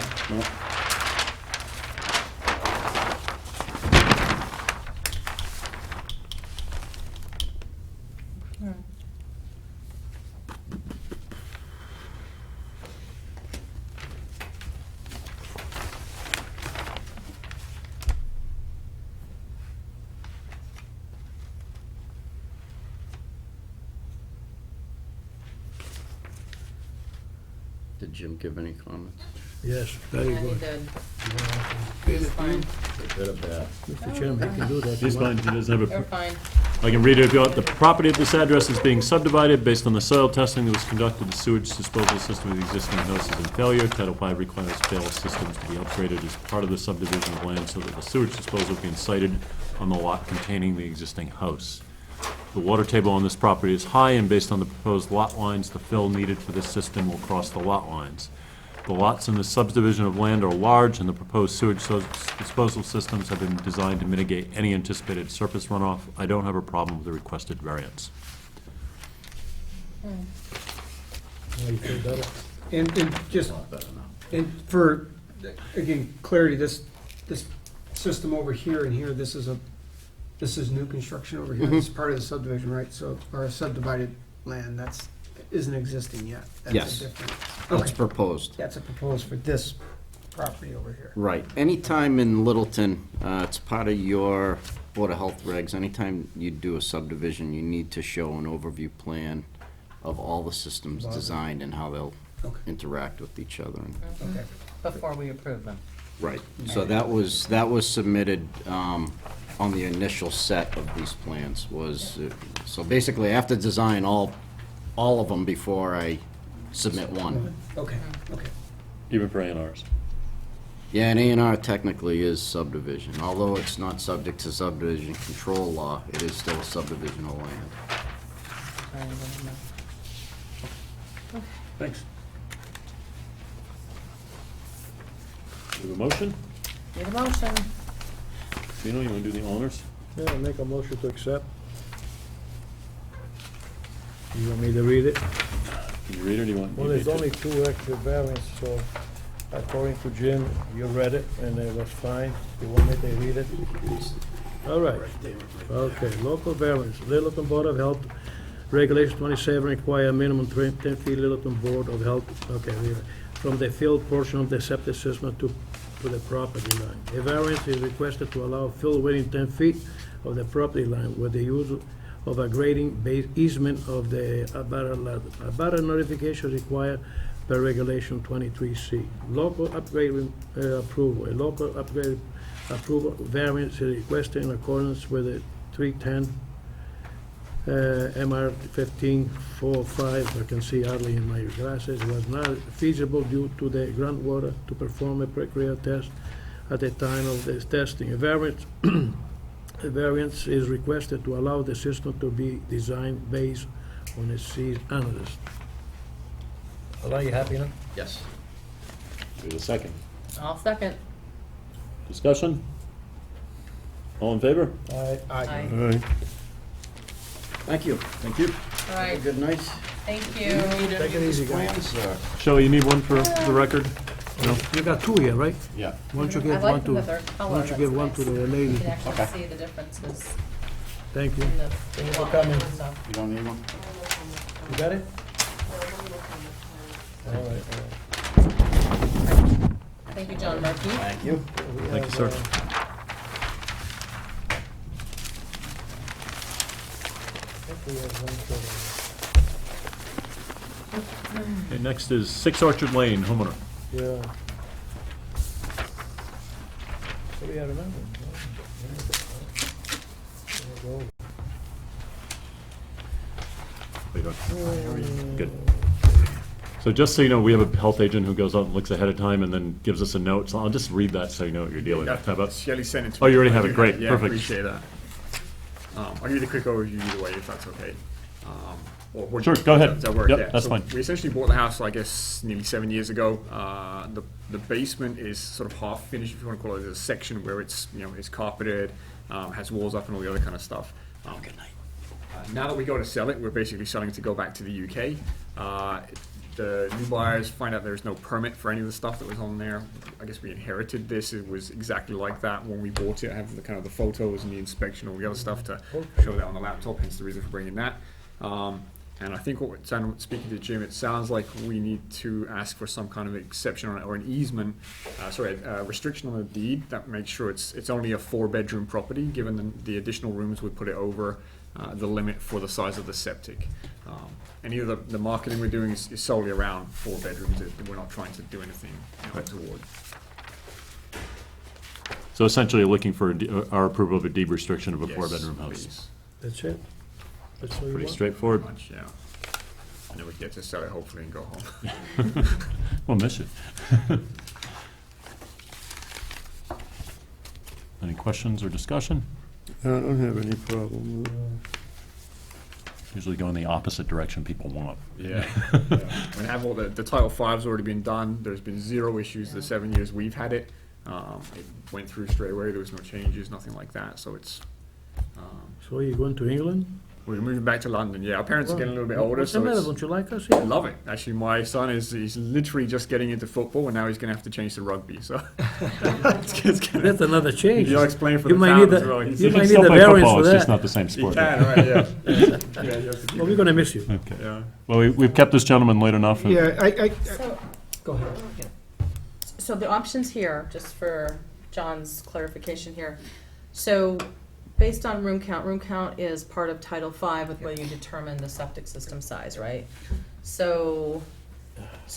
Did Jim give any comments? Yes, very Yeah, he good. did. Good It's fine. Good or bad? Mr. Chairman, you can do that. He's fine, he doesn't have You're a, fine. I can read it if you want. The property at this address is being subdivided based on the soil testing that was conducted. The sewage disposal system of the existing house is in failure. Title V requires failed systems to be upgraded as part of the subdivision of land so that the sewage disposal can be sited on the lot containing the existing house. The water table on this property is high, and based on the proposed lot lines, the fill needed for this system will cross the lot lines. The lots in the subdivision of land are large, and the proposed sewage disposal systems have been designed to mitigate any anticipated surface runoff. I don't have a problem with the requested variance. Now you feel better? And just, and for, again, clarity, this system over here and here, this is new construction over here, this is part of the subdivision, right? So, or subdivided land, isn't existing yet. That's a Yes. different- That's Okay, proposed. that's a proposed for this property over here. Right. Anytime in Littleton, it's part of your Board of Health regs, anytime you do a subdivision, you need to show an overview plan of all the systems designed and how they'll Okay. interact with each other. Okay. Before we approve them. Right. So that was submitted on the initial set of these plans was, so basically I have to design all of them before I submit one. Okay, okay. Even for A&Rs. Yeah, an A&R technically is subdivision. Although it's not subject to subdivision control law, it is still a subdivision of land. Thanks. We have a motion? Need a motion? Dino, you want to do the honors? Yeah, I'll make a motion to accept. You want me to read it? Can you read it, or do you want? Well, you there's need to? only 2 extra variants, so according to Jim, you read it, and it was fine. You want me to read it? All right. Okay, local variance, Littleton Board of Health, Regulation 27 require minimum 10 feet Littleton Board of Health, okay, read it, from the field portion of the septic system to the property line. A variance is requested to allow fill within 10 feet of the property line where the use of a grading easement of the abutter notification required per regulation 23C. Local upgrade approval, a local upgrade approval variance is requested in accordance with the 310 MR 1545, I can see hardly in my glasses, was not feasible due to the groundwater to perform a pre-criteria test at the time of this testing. A variance is requested to allow the system to be designed based on a seed analysis. Are you happy now? Yes. Wait a second. I'll second. Discussion? All in favor? Aye. All right. Thank you. Thank you. All right, Good night. thank you. Take it easy, guys. Plans? Shelley, you need one for the record? No? You got two here, right? Yeah. Why don't you I give like one them to, that they're color, why don't you that's give one to nice. the You lady? can actually see the differences Thank you. in the. Thank you for coming. stuff. You don't need one? You got it? All right. Thank you, John Murphy. Thank you. Thank you, sir. Okay, next is 6 Orchard Lane, homeowner. Yeah. So we have another. How you doing? Good. So just so you know, we have a health agent who goes out and looks ahead of time and then gives us a note. So I'll just read that so you know what you're dealing with. How about? Shelley sent it to Oh, me. you already have it. Great. Yeah, Perfect. appreciate that. I'll give you the quick overview either way, if that's okay. Or Sure, go ahead. Does that work? Yep, Yeah. that's So fine. We essentially bought the house, I guess, nearly 7 years ago. The basement is sort of half finished, if you want to call it. There's a section where it's, it's carpeted, has walls up and all the other kind of stuff. Good night. Now that we go to sell it, we're basically selling to go back to the UK. The new buyers find out there's no permit for any of the stuff that was on there. I guess we inherited this. It was exactly like that when we bought it. I have the kind of the photos and the inspection, all the other stuff to show that on the laptop, hence the reason for bringing that. And I think speaking to Jim, it sounds like we need to ask for some kind of exception on it, or an easement, a restriction on the deed that makes sure it's only a 4-bedroom property, given the additional rooms would put it over the limit for the size of the septic. Any of the marketing we're doing is solely around 4 bedrooms. We're not trying to do anything toward. So essentially, you're looking for our approval of a deed restriction of a Yes, 4-bedroom house. please. That's it? That's all you Pretty want? straightforward. Much, yeah. And then we get to sell it hopefully and go home. We'll miss you. Any questions or discussion? I don't have any problem with it. Usually go in the opposite direction people want. Yeah. We have all the Title V's already been done. There's been 0 issues the 7 years we've had it. It went through straight away. There was no changes, nothing like that. So it's, So you're going to England? we're moving back to London. Yeah, our parents are getting a little bit older, What's the so matter? it's, Don't you like us I here? love it. Actually, my son he's literally just getting into football, and now he's going to have to change to rugby. So it's gonna, That's another change. You'll explain for You the might town need as the- well. you He's, might can need still the play variance football, for it's just that. not the same he sport. can, right? Yeah. Yeah, you have to keep Well, we're gonna miss you. Okay. Yeah. Well, we've kept this gentleman late enough. Yeah, So, go ahead. so the options here, just for John's clarification here. So, based on room count is part of Title V with where you determine the septic system size, right? So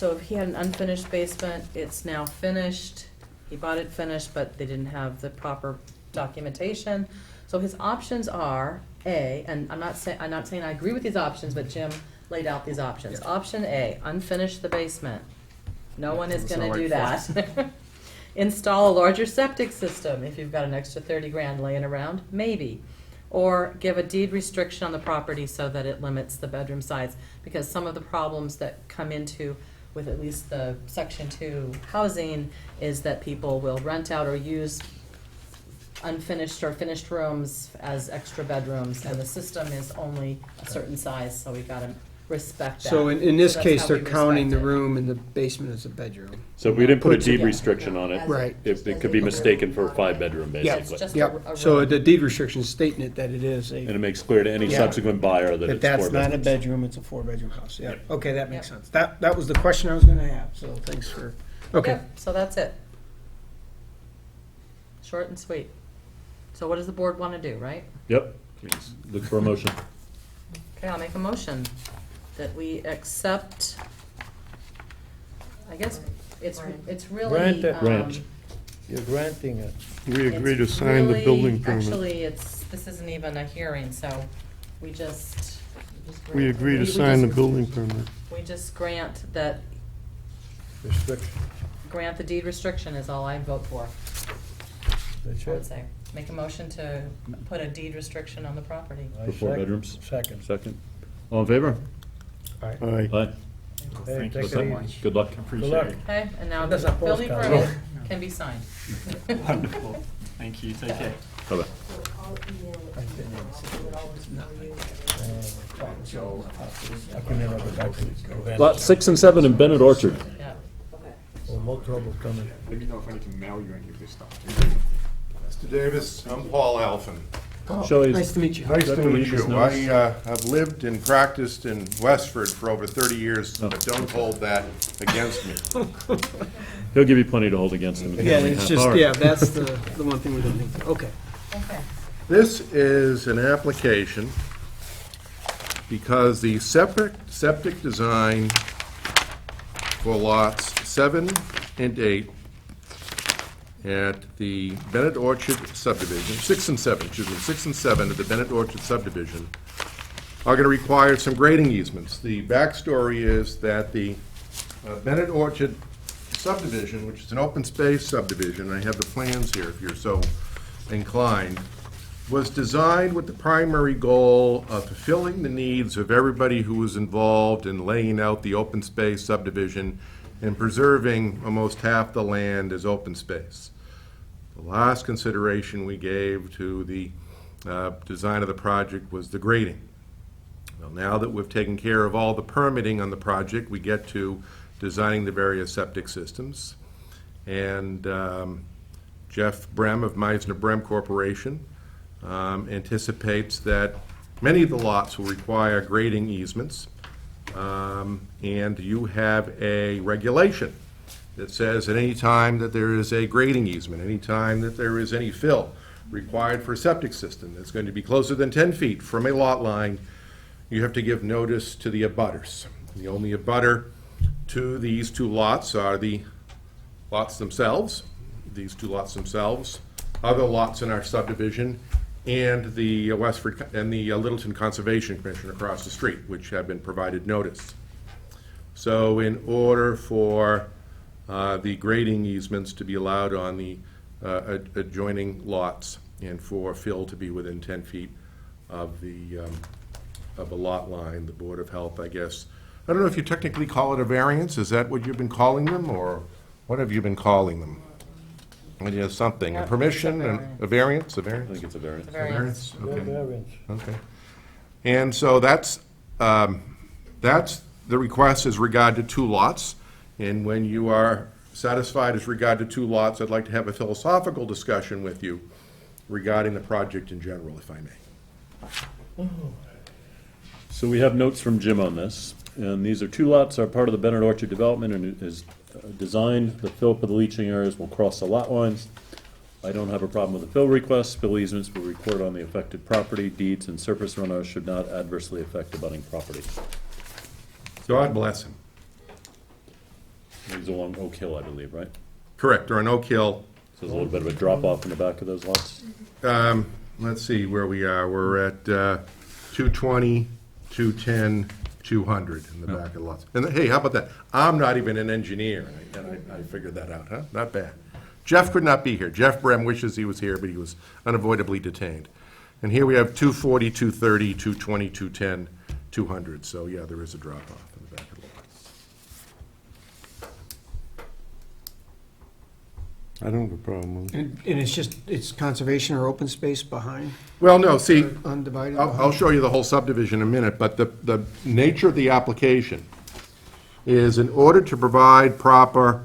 if he had an unfinished basement, it's now finished. He bought it finished, but they didn't have the proper documentation. So his options are A, and I'm not saying I agree with these options, but Jim laid out these options. Option A, unfinish the basement. No one is Doesn't gonna sound do like that. Install a larger septic system if you've got an extra 30 grand laying around, maybe. Or give a deed restriction on the property so that it limits the bedroom size. Because some of the problems that come into with at least the Section 2 housing is that people will rent out or use unfinished or finished rooms as extra bedrooms, and the system is only a certain size, so we gotta respect that. So in this that's case, how they're we counting the respect it. room and the basement as a bedroom. So if we didn't put a Puts deed it- restriction on it, Right. it could be mistaken for a 5-bedroom, Yeah. It's basically. just Yep, a so room. the deed restriction stating it that it is And a, it makes clear to any Yeah. subsequent buyer that it's that's 4 not a bedrooms. bedroom, it's a 4-bedroom house, yeah. Okay, that makes Yep. sense. That was the question I was gonna have, so thanks for, okay. Yep, so that's it. Short and sweet. So what does the board want to do, right? Yep, Please. look for a motion. Okay, I'll make a motion that we accept, I guess, it's really. Grant it. Grant. You're granting it. We agree to it's sign the really- building permit. Actually, this isn't even a hearing, so we just. We agree to we sign the just- building permit. We just grant that, Restriction. grant the deed restriction is all I'd vote for, That's I would it. say. Make a motion to put a deed restriction on the property. I For 4 second- bedrooms? Second. Second. All in favor? Aye. Aye. Hey, Thank you take so it much. easy. Good luck. Appreciate luck. it. Okay, and now That's the a building postcard. permit can be signed. Wonderful. Thank you. Take care. Bye-bye. I'll email it to you, I'll do it all for you. I can never go back to Ravenna. Lot 6 and 7 in Bennett Orchard. Yeah. Well, more trouble coming. Let me know if I need to mail you any of this stuff. Mr. Davis, I'm Paul Alphen. Shelley, Nice to meet you. Nice to Dr. meet Reeves you. knows. I have lived and practiced in Westford for over 30 years, but don't hold that against me. he'll give you plenty to hold against him. in the Yeah, coming it's half just, hour. yeah, that's the one thing we don't need. Okay. Okay. This is an application because the septic design for lots 7 and 8 at the Bennett Orchard subdivision, 6 and 7, excuse me, 6 and 7 at the Bennett Orchard subdivision are going to require some grading easements. The backstory is that the Bennett Orchard subdivision, which is an open space subdivision, I have the plans here if you're so inclined, was designed with the primary goal of fulfilling the needs of everybody who was involved in laying out the open space subdivision and preserving almost half the land as open space. The last consideration we gave to the design of the project was the grading. Well, now that we've taken care of all the permitting on the project, we get to designing the various septic systems. And Jeff Brem of Meisner Brem Corporation anticipates that many of the lots will require grading easements. And you have a regulation that says at any time that there is a grading easement, any time that there is any fill required for a septic system that's going to be closer than 10 feet from a lot line, you have to give notice to the abutters. The only abutter to these two lots are the lots themselves, these two lots themselves, other lots in our subdivision, and the Westford, and the Littleton Conservation Commission across the street, which have been provided notice. So in order for the grading easements to be allowed on the adjoining lots and for fill to be within 10 feet of a lot line, the Board of Health, I guess, I don't know if you technically call it a variance, is that what you've been calling them, or what have you been calling them? It is something, a permission, and a variance, a I variance? think it's a variance. The variance. No Okay. variance. Okay. And so that's the request as regard to two lots. And when you are satisfied as regard to two lots, I'd like to have a philosophical discussion with you regarding the project in general, if I may. So we have notes from Jim on this, and these are two lots, are part of the Bennett Orchard development, and it is designed, the fill for the leaching areas will cross the lot lines. I don't have a problem with the fill requests. Fill easements will record on the affected property. Deeds and surface runoffs should not adversely affect abutting property. God bless him. These are along Oak Hill, I believe, right? Correct, or an Oak Hill. So there's a little bit of a drop off in the back of those lots. Let's see where we are. We're at 220, 210, 200 in the back of the lots. And hey, how about that? I'm not even an engineer, and I figured that out, huh? Not bad. Jeff could not be here. Jeff Brem wishes he was here, but he was unavoidably detained. And here we have 240, 230, 220, 210, 200. So yeah, there is a drop off in the back of the lot. I don't have a problem with it. And it's just, it's conservation or open space behind, Well, no, see, undivided I'll behind? show you the whole subdivision in a minute, but the nature of the application is in order to provide proper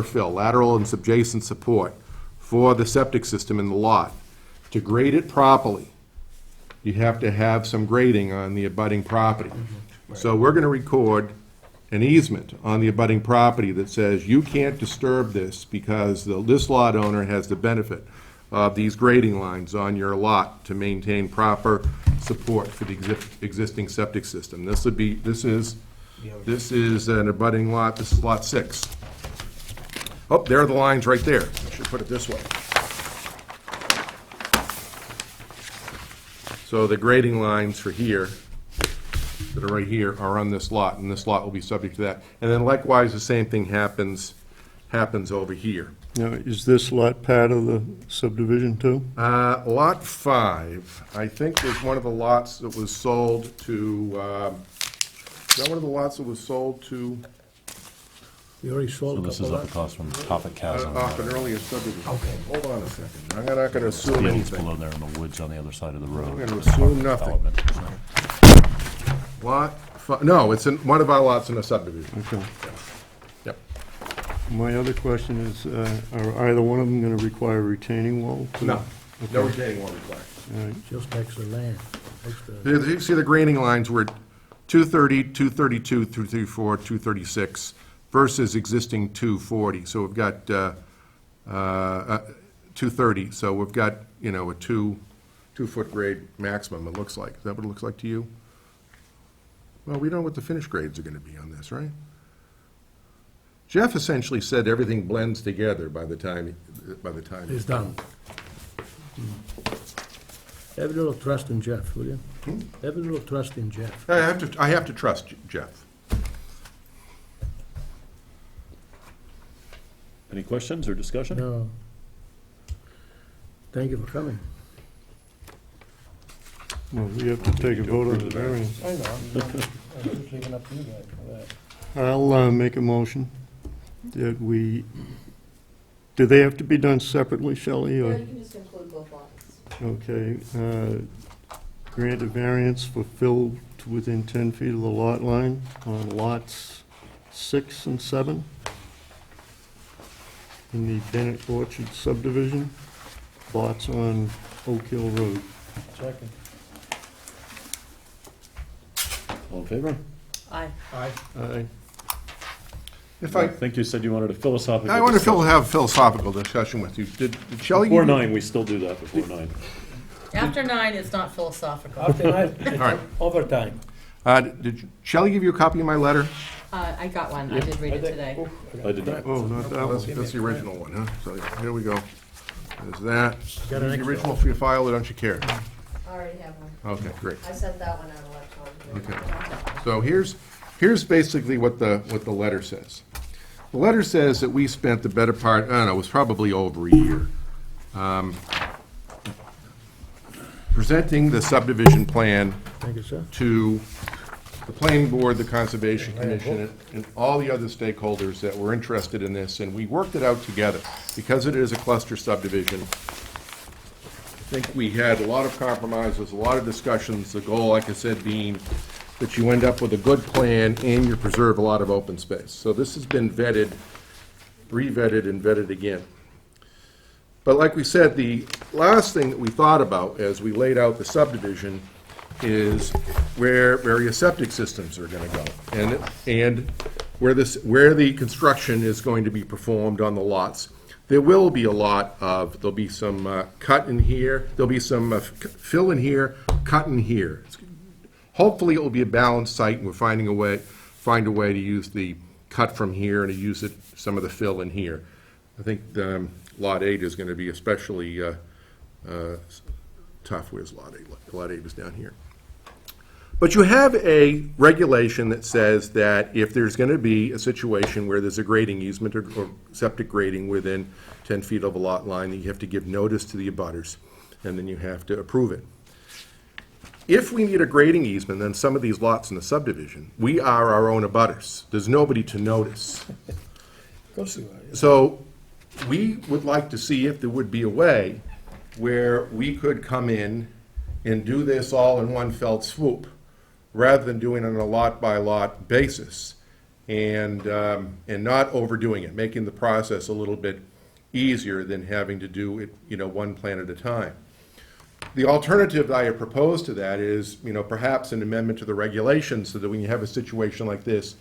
fill, lateral and subjacent support for the septic system in the lot, to grade it properly, you have to have some grading on the abutting property. So we're gonna record an easement on the abutting property that says you can't disturb this because this lot owner has the benefit of these grading lines on your lot to maintain proper support for the existing septic system. This is an abutting lot, this is lot 6. Oh, there are the lines right there. I should put it this way. So the grading lines for here, that are right here, are on this lot, and this lot will be subject to that. And then likewise, the same thing happens over here. Now, is this lot part of the subdivision too? Lot 5, I think, was one of the lots that was sold to, is that one of the lots that was sold to, We already sold a So this couple is up lots. across from Topic Chasm. off an earlier subdivision? Okay. Hold on a second. I'm not gonna assume Fields anything. below there in the woods on the other side of the road. I'm gonna assume nothing. Development. No, it's in, one of our lots in a subdivision. Okay. Yep. My other question is, are either one of them gonna require retaining wall? too? No, no Okay. retaining wall required. All right. Just extra land, extra. You see the grading lines were 230, 232, 234, 236 versus existing 240. So we've got 230, so we've got, a 2-foot grade maximum, it looks like. Is that what it looks like to you? Well, we don't know what the finished grades are gonna be on this, right? Jeff essentially said everything blends together by the time. It's done. Have a little trust in Jeff, will you? Have a little trust in Jeff. I have to trust Jeff. Any questions or discussion? No. Thank you for coming. Well, we have to take a vote on the variance. I know, I'm just leaving up to you guys for that. I'll make a motion that we, do they have to be done separately, Shelley, Yeah, or? you can just include both lots. Okay, grant a variance for fill to within 10 feet of the lot line on lots 6 and 7 in the Bennett Orchard subdivision, lots on Oak Hill Road. Second. All in favor? Aye. Aye. I think you said you wanted a philosophical. I want to discussion. have a philosophical discussion with you. Did Shelley? Before 9, we still do that before 9. After 9, it's not philosophical. After night, All right. overtime. Did Shelley give you a copy of my letter? I got one, I did read it today. I did not. Oh, not that one. That's the original one, huh? So here we go. There's that. Got an The extra. original for your file, or don't you care? I already have one. Okay, great. I sent that one out electronically. Okay. So here's basically what the letter says. The letter says that we spent the better part, I don't know, it was probably over a year, presenting the subdivision plan Thank you, sir. to the planning board, the conservation commission, and all the other stakeholders that were interested in this, and we worked it out together. Because it is a cluster subdivision, I think we had a lot of compromises, a lot of discussions, the goal, like I said, being that you end up with a good plan and you preserve a lot of open space. So this has been vetted, re-vetted, and vetted again. But like we said, the last thing that we thought about as we laid out the subdivision is where various septic systems are gonna go, and where the construction is going to be performed on the lots. There will be a lot of, there'll be some cut in here, there'll be some fill in here, cut in here. Hopefully it will be a balanced site, and we're find a way to use the cut from here and to use some of the fill in here. I think Lot 8 is gonna be especially tough. Where's Lot 8? Lot 8 is down here. But you have a regulation that says that if there's going to be a situation where there's a grading easement or septic grading within 10 feet of a lot line, that you have to give notice to the abutters, and then you have to approve it. If we need a grading easement on some of these lots in the subdivision, we are our own abutters. There's nobody to notice. So we would like to see if there would be a way where we could come in and do this all in one fell swoop, rather than doing it on a lot-by-lot basis, and not overdoing it, making the process a little bit easier than having to do it, one plan at a time. The alternative that I have proposed to that is, perhaps an amendment to the regulations, so that when you have a situation like this,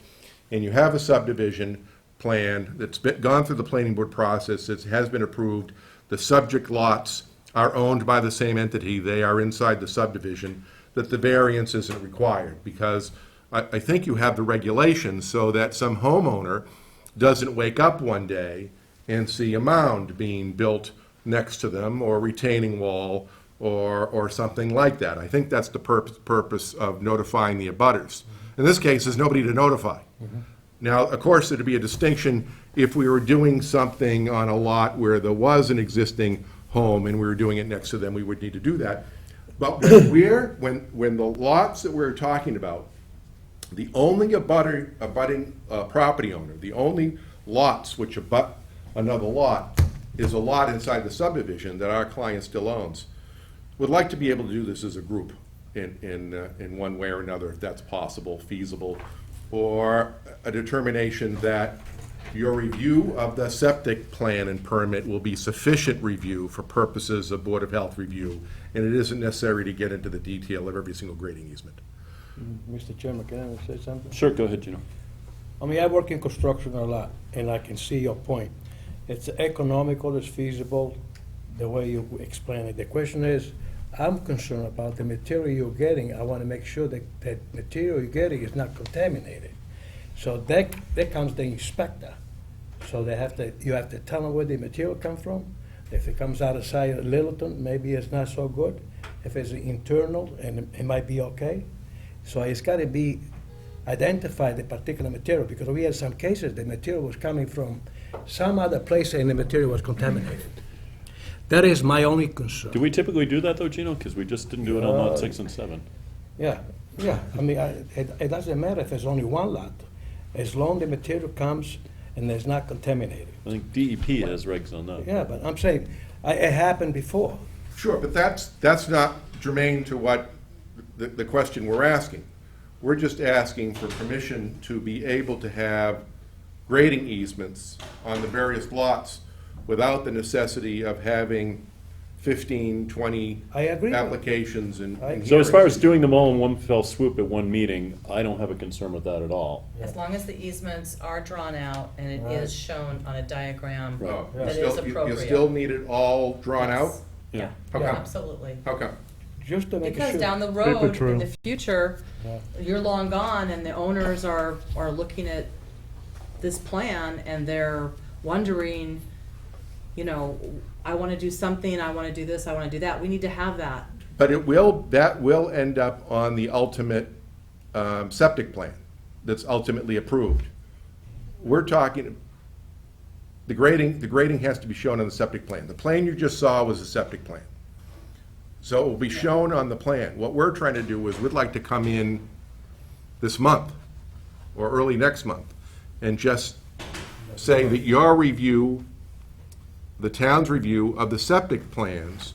and you have a subdivision plan that's gone through the planning board process, it has been approved. The subject lots are owned by the same entity, they are inside the subdivision, that the variance isn't required, because I think you have the regulations so that some homeowner doesn't wake up one day and see a mound being built next to them, or retaining wall, or something like that. I think that's the purpose of notifying the abutters. In this case, there's nobody to notify. Now, of course, there'd be a distinction if we were doing something on a lot where there was an existing home and we were doing it next to them, we would need to do that. But when the lots that we're talking about, the only abutting property owner, the only lots which abut another lot is a lot inside the subdivision that our client still owns. Would like to be able to do this as a group in one way or another, if that's possible, feasible, or a determination that your review of the septic plan and permit will be sufficient review for purposes of Board of Health review, and it isn't necessary to get into the detail of every single grading easement. Mr. Chairman, can I say something? Sure, go ahead, Gino. I mean, I work in construction a lot, and I can see your point. It's economical, it's feasible, the way you explain it. The question is, I'm concerned about the material you're getting. I want to make sure that that material you're getting is not contaminated. So that comes the inspector. So you have to tell them where the material comes from. If it comes out of side of Littleton, maybe it's not so good. If it's internal, and it might be okay. So it's got to be identified, the particular material, because we had some cases, the material was coming from some other place and the material was contaminated. That is my only concern. Do we typically do that though, Gino? Because we just didn't do it on lot 6 and 7. Yeah. I mean, it doesn't matter if there's only one lot, as long the material comes and it's not contaminated. I think DEP has regs on that. Yeah, but I'm saying, it happened before. Sure, but that's not germane to what the question we're asking. We're just asking for permission to be able to have grading easements on the various lots without the necessity of having 15, 20 I agree. applications and So as far as hearings. doing them all in one fell swoop at one meeting, I don't have a concern with that at all. As long as the easements are drawn out and it is shown on a diagram Oh, you that is still- you appropriate. still need it all drawn out? Yes. How Yeah, come? absolutely. How come? Just to make Because sure. down the road, trail. in the future, Yeah. you're long gone and the owners are looking at this plan and they're wondering, I want to do something, I want to do this, I want to do that. We need to have that. But that will end up on the ultimate septic plan that's ultimately approved. We're talking, the grading has to be shown on the septic plan. The plan you just saw was a septic plan. So it will be shown on the plan. What we're trying to do is, we'd like to come in this month or early next month and just say that your review, the town's review of the septic plans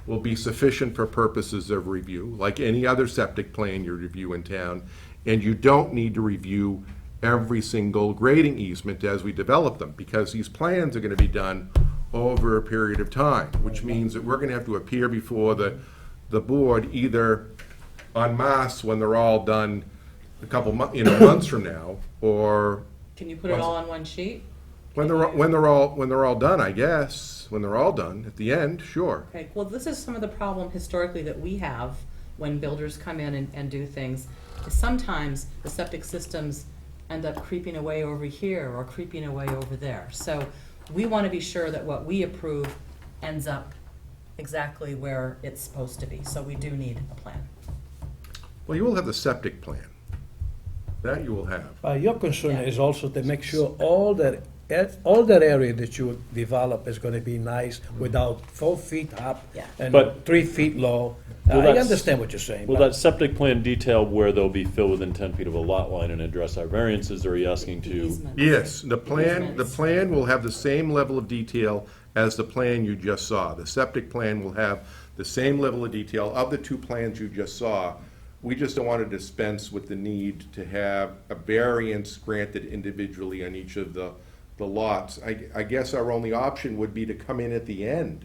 will be sufficient for purposes of review, like any other septic plan you review in town, and you don't need to review every single grading easement as we develop them, because these plans are gonna be done over a period of time, which means that we're gonna have to appear before the board either en masse when they're all done a couple months from now, or Can you put it all on one sheet? when they're all done, I guess. When they're all done, at the end, sure. Okay, well, this is some of the problem historically that we have when builders come in and do things. Is sometimes the septic systems end up creeping away over here or creeping away over there. So we want to be sure that what we approve ends up exactly where it's supposed to be. So we do need a plan. Well, you will have the septic plan. That you will have. Your concern Yeah. is also to make sure all that area that you develop is gonna be nice without 4 feet up Yeah. and But- 3 feet low. Well, I that's- understand what you're saying. Will but- that septic plan detail where they'll be filled within 10 feet of a lot line and address our variances, or are you asking to? Easements. Yes, the plan Easements. will have the same level of detail as the plan you just saw. The septic plan will have the same level of detail of the 2 plans you just saw. We just don't want to dispense with the need to have a variance granted individually on each of the lots. I guess our only option would be to come in at the end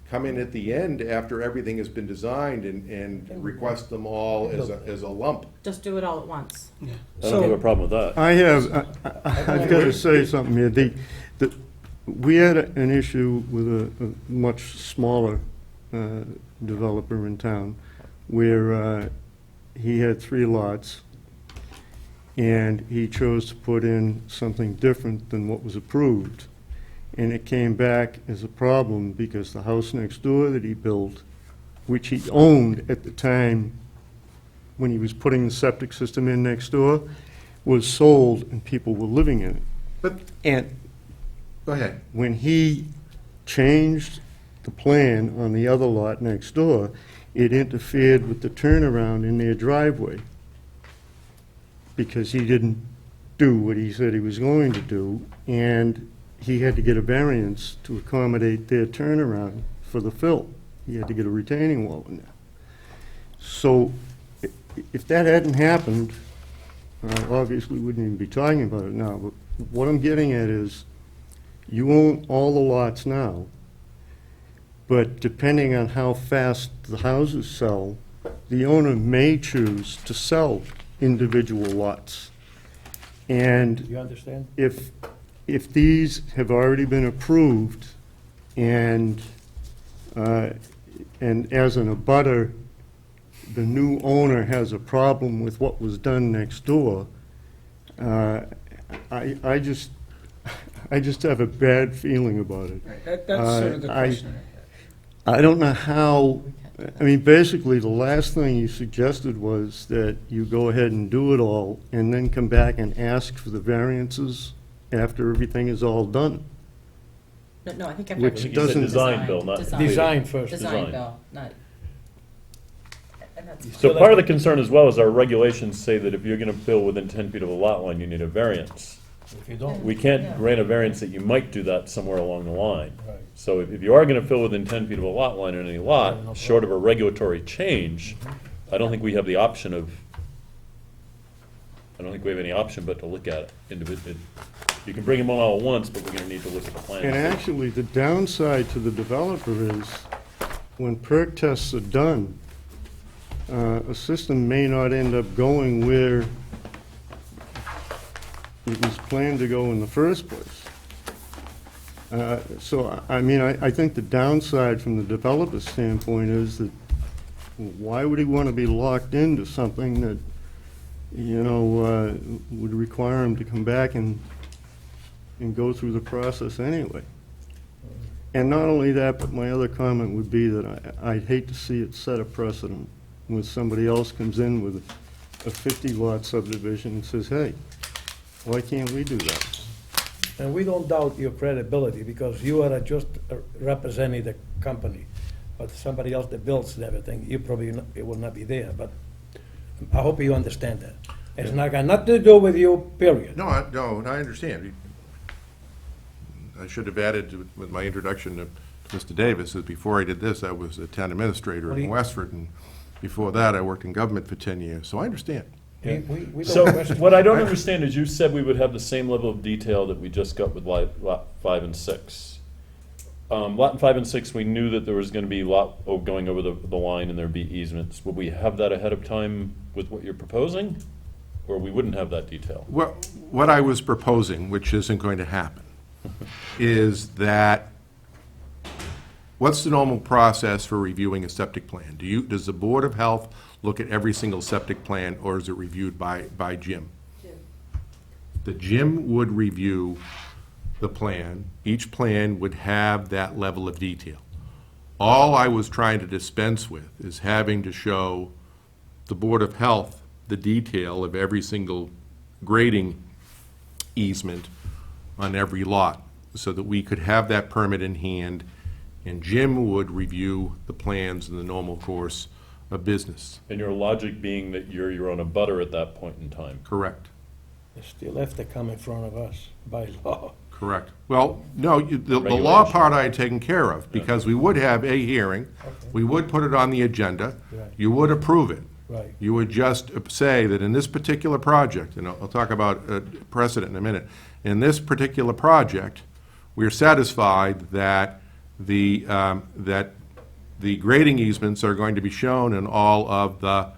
come in at the end after everything has been designed and request them all as a lump. Just do it all at once. I don't have a problem with that. I've got to say something here. We had an issue with a much smaller developer in town where he had 3 lots, and he chose to put in something different than what was approved. And it came back as a problem because the house next door that he built, which he owned at the time when he was putting the septic system in next door, was sold and people were living in it. But, And go ahead. when he changed the plan on the other lot next door, it interfered with the turnaround in their driveway because he didn't do what he said he was going to do, and he had to get a variance to accommodate their turnaround for the fill. He had to get a retaining wall in there. So if that hadn't happened, obviously we wouldn't even be talking about it now, but what I'm getting at is, you own all the lots now, but depending on how fast the houses sell, the owner may choose to sell individual lots. And You understand? if these have already been approved, and as an abutter, the new owner has a problem with what was done next door, I just have a bad feeling about it. That's sort of the I- question. I don't know how, I mean, basically, the last thing you suggested was that you go ahead and do it all, and then come back and ask for the variances after everything is all done. No, I think after. Which everything's doesn't- Design bill, not Design. Design first. Design Design. bill, not. And that's So part of the concern as well is our regulations say that if you're gonna build within 10 feet of a lot line, you need a variance. If you don't, We can't grant a variance that you might do that somewhere along the line. Right. So if you are gonna fill within 10 feet of a lot line in any lot, short of a regulatory change, I don't think we have the option of, I don't think we have any option but to look at it individually. You can bring them all at once, but we're gonna need to look at the plan. And actually, the downside to the developer is, when perk tests are done, a system may not end up going where it was planned to go in the first place. So, I mean, I think the downside from the developer's standpoint is that, why would he want to be locked into something that, would require him to come back and go through the process anyway? And not only that, but my other comment would be that I'd hate to see it set a precedent when somebody else comes in with a 50-lot subdivision and says, hey, why can't we do that? and we don't doubt your credibility, because you are just representing the company. But somebody else that builds and everything, you probably, it will not be there, but I hope you understand that. It's not got nothing to do with you, period. No, I understand. I should have added with my introduction to Mr. Davis, that before I did this, I was a town administrator in Westford, and before that, I worked in government for 10 years, so I understand. We So don't question. what I don't understand is you said we would have the same level of detail that we just got with lot 5 and 6. Lot 5 and 6, we knew that there was gonna be going over the line and there'd be easements. Would we have that ahead of time with what you're proposing? Or we wouldn't have that detail? Well, what I was proposing, which isn't going to happen, is that, what's the normal process for reviewing a septic plan? Does the Board of Health look at every single septic plan, or is it reviewed by Jim? The Jim would review the plan. Each plan would have that level of detail. All I was trying to dispense with is having to show the Board of Health the detail of every single grading easement on every lot, so that we could have that permit in hand, and Jim would review the plans in the normal course of business. And your logic being that you're on a butter at that point in time? Correct. They still have to come in front of us by law. Correct. Well, no, the law Regulation. part I had taken care of, because we would have a hearing, we would put it on the agenda, Right. you would approve it. Right. You would just say that in this particular project, and I'll talk about precedent in a minute, in this particular project, we're satisfied that that the grading easements are going to be shown in all of the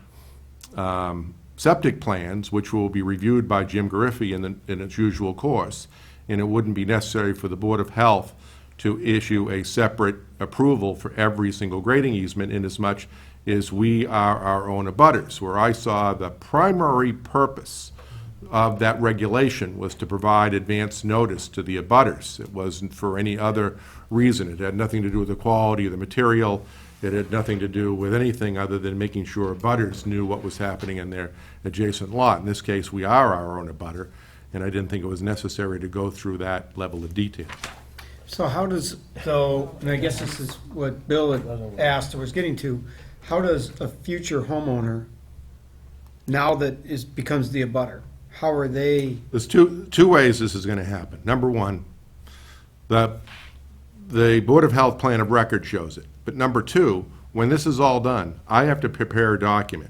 septic plans, which will be reviewed by Jim Gariffi in its usual course, and it wouldn't be necessary for the Board of Health to issue a separate approval for every single grading easement, inasmuch as we are our own abutters, where I saw the primary purpose of that regulation was to provide advance notice to the abutters. It wasn't for any other reason. It had nothing to do with the quality of the material. It had nothing to do with anything other than making sure abutters knew what was happening in their adjacent lot. In this case, we are our own abutter, and I didn't think it was necessary to go through that level of detail. So how does, and I guess this is what Bill had asked or was getting to, how does a future homeowner, now that becomes the abutter, how are they? There's two ways this is gonna happen. Number one, the Board of Health plan of record shows it. But number two, when this is all done, I have to prepare a document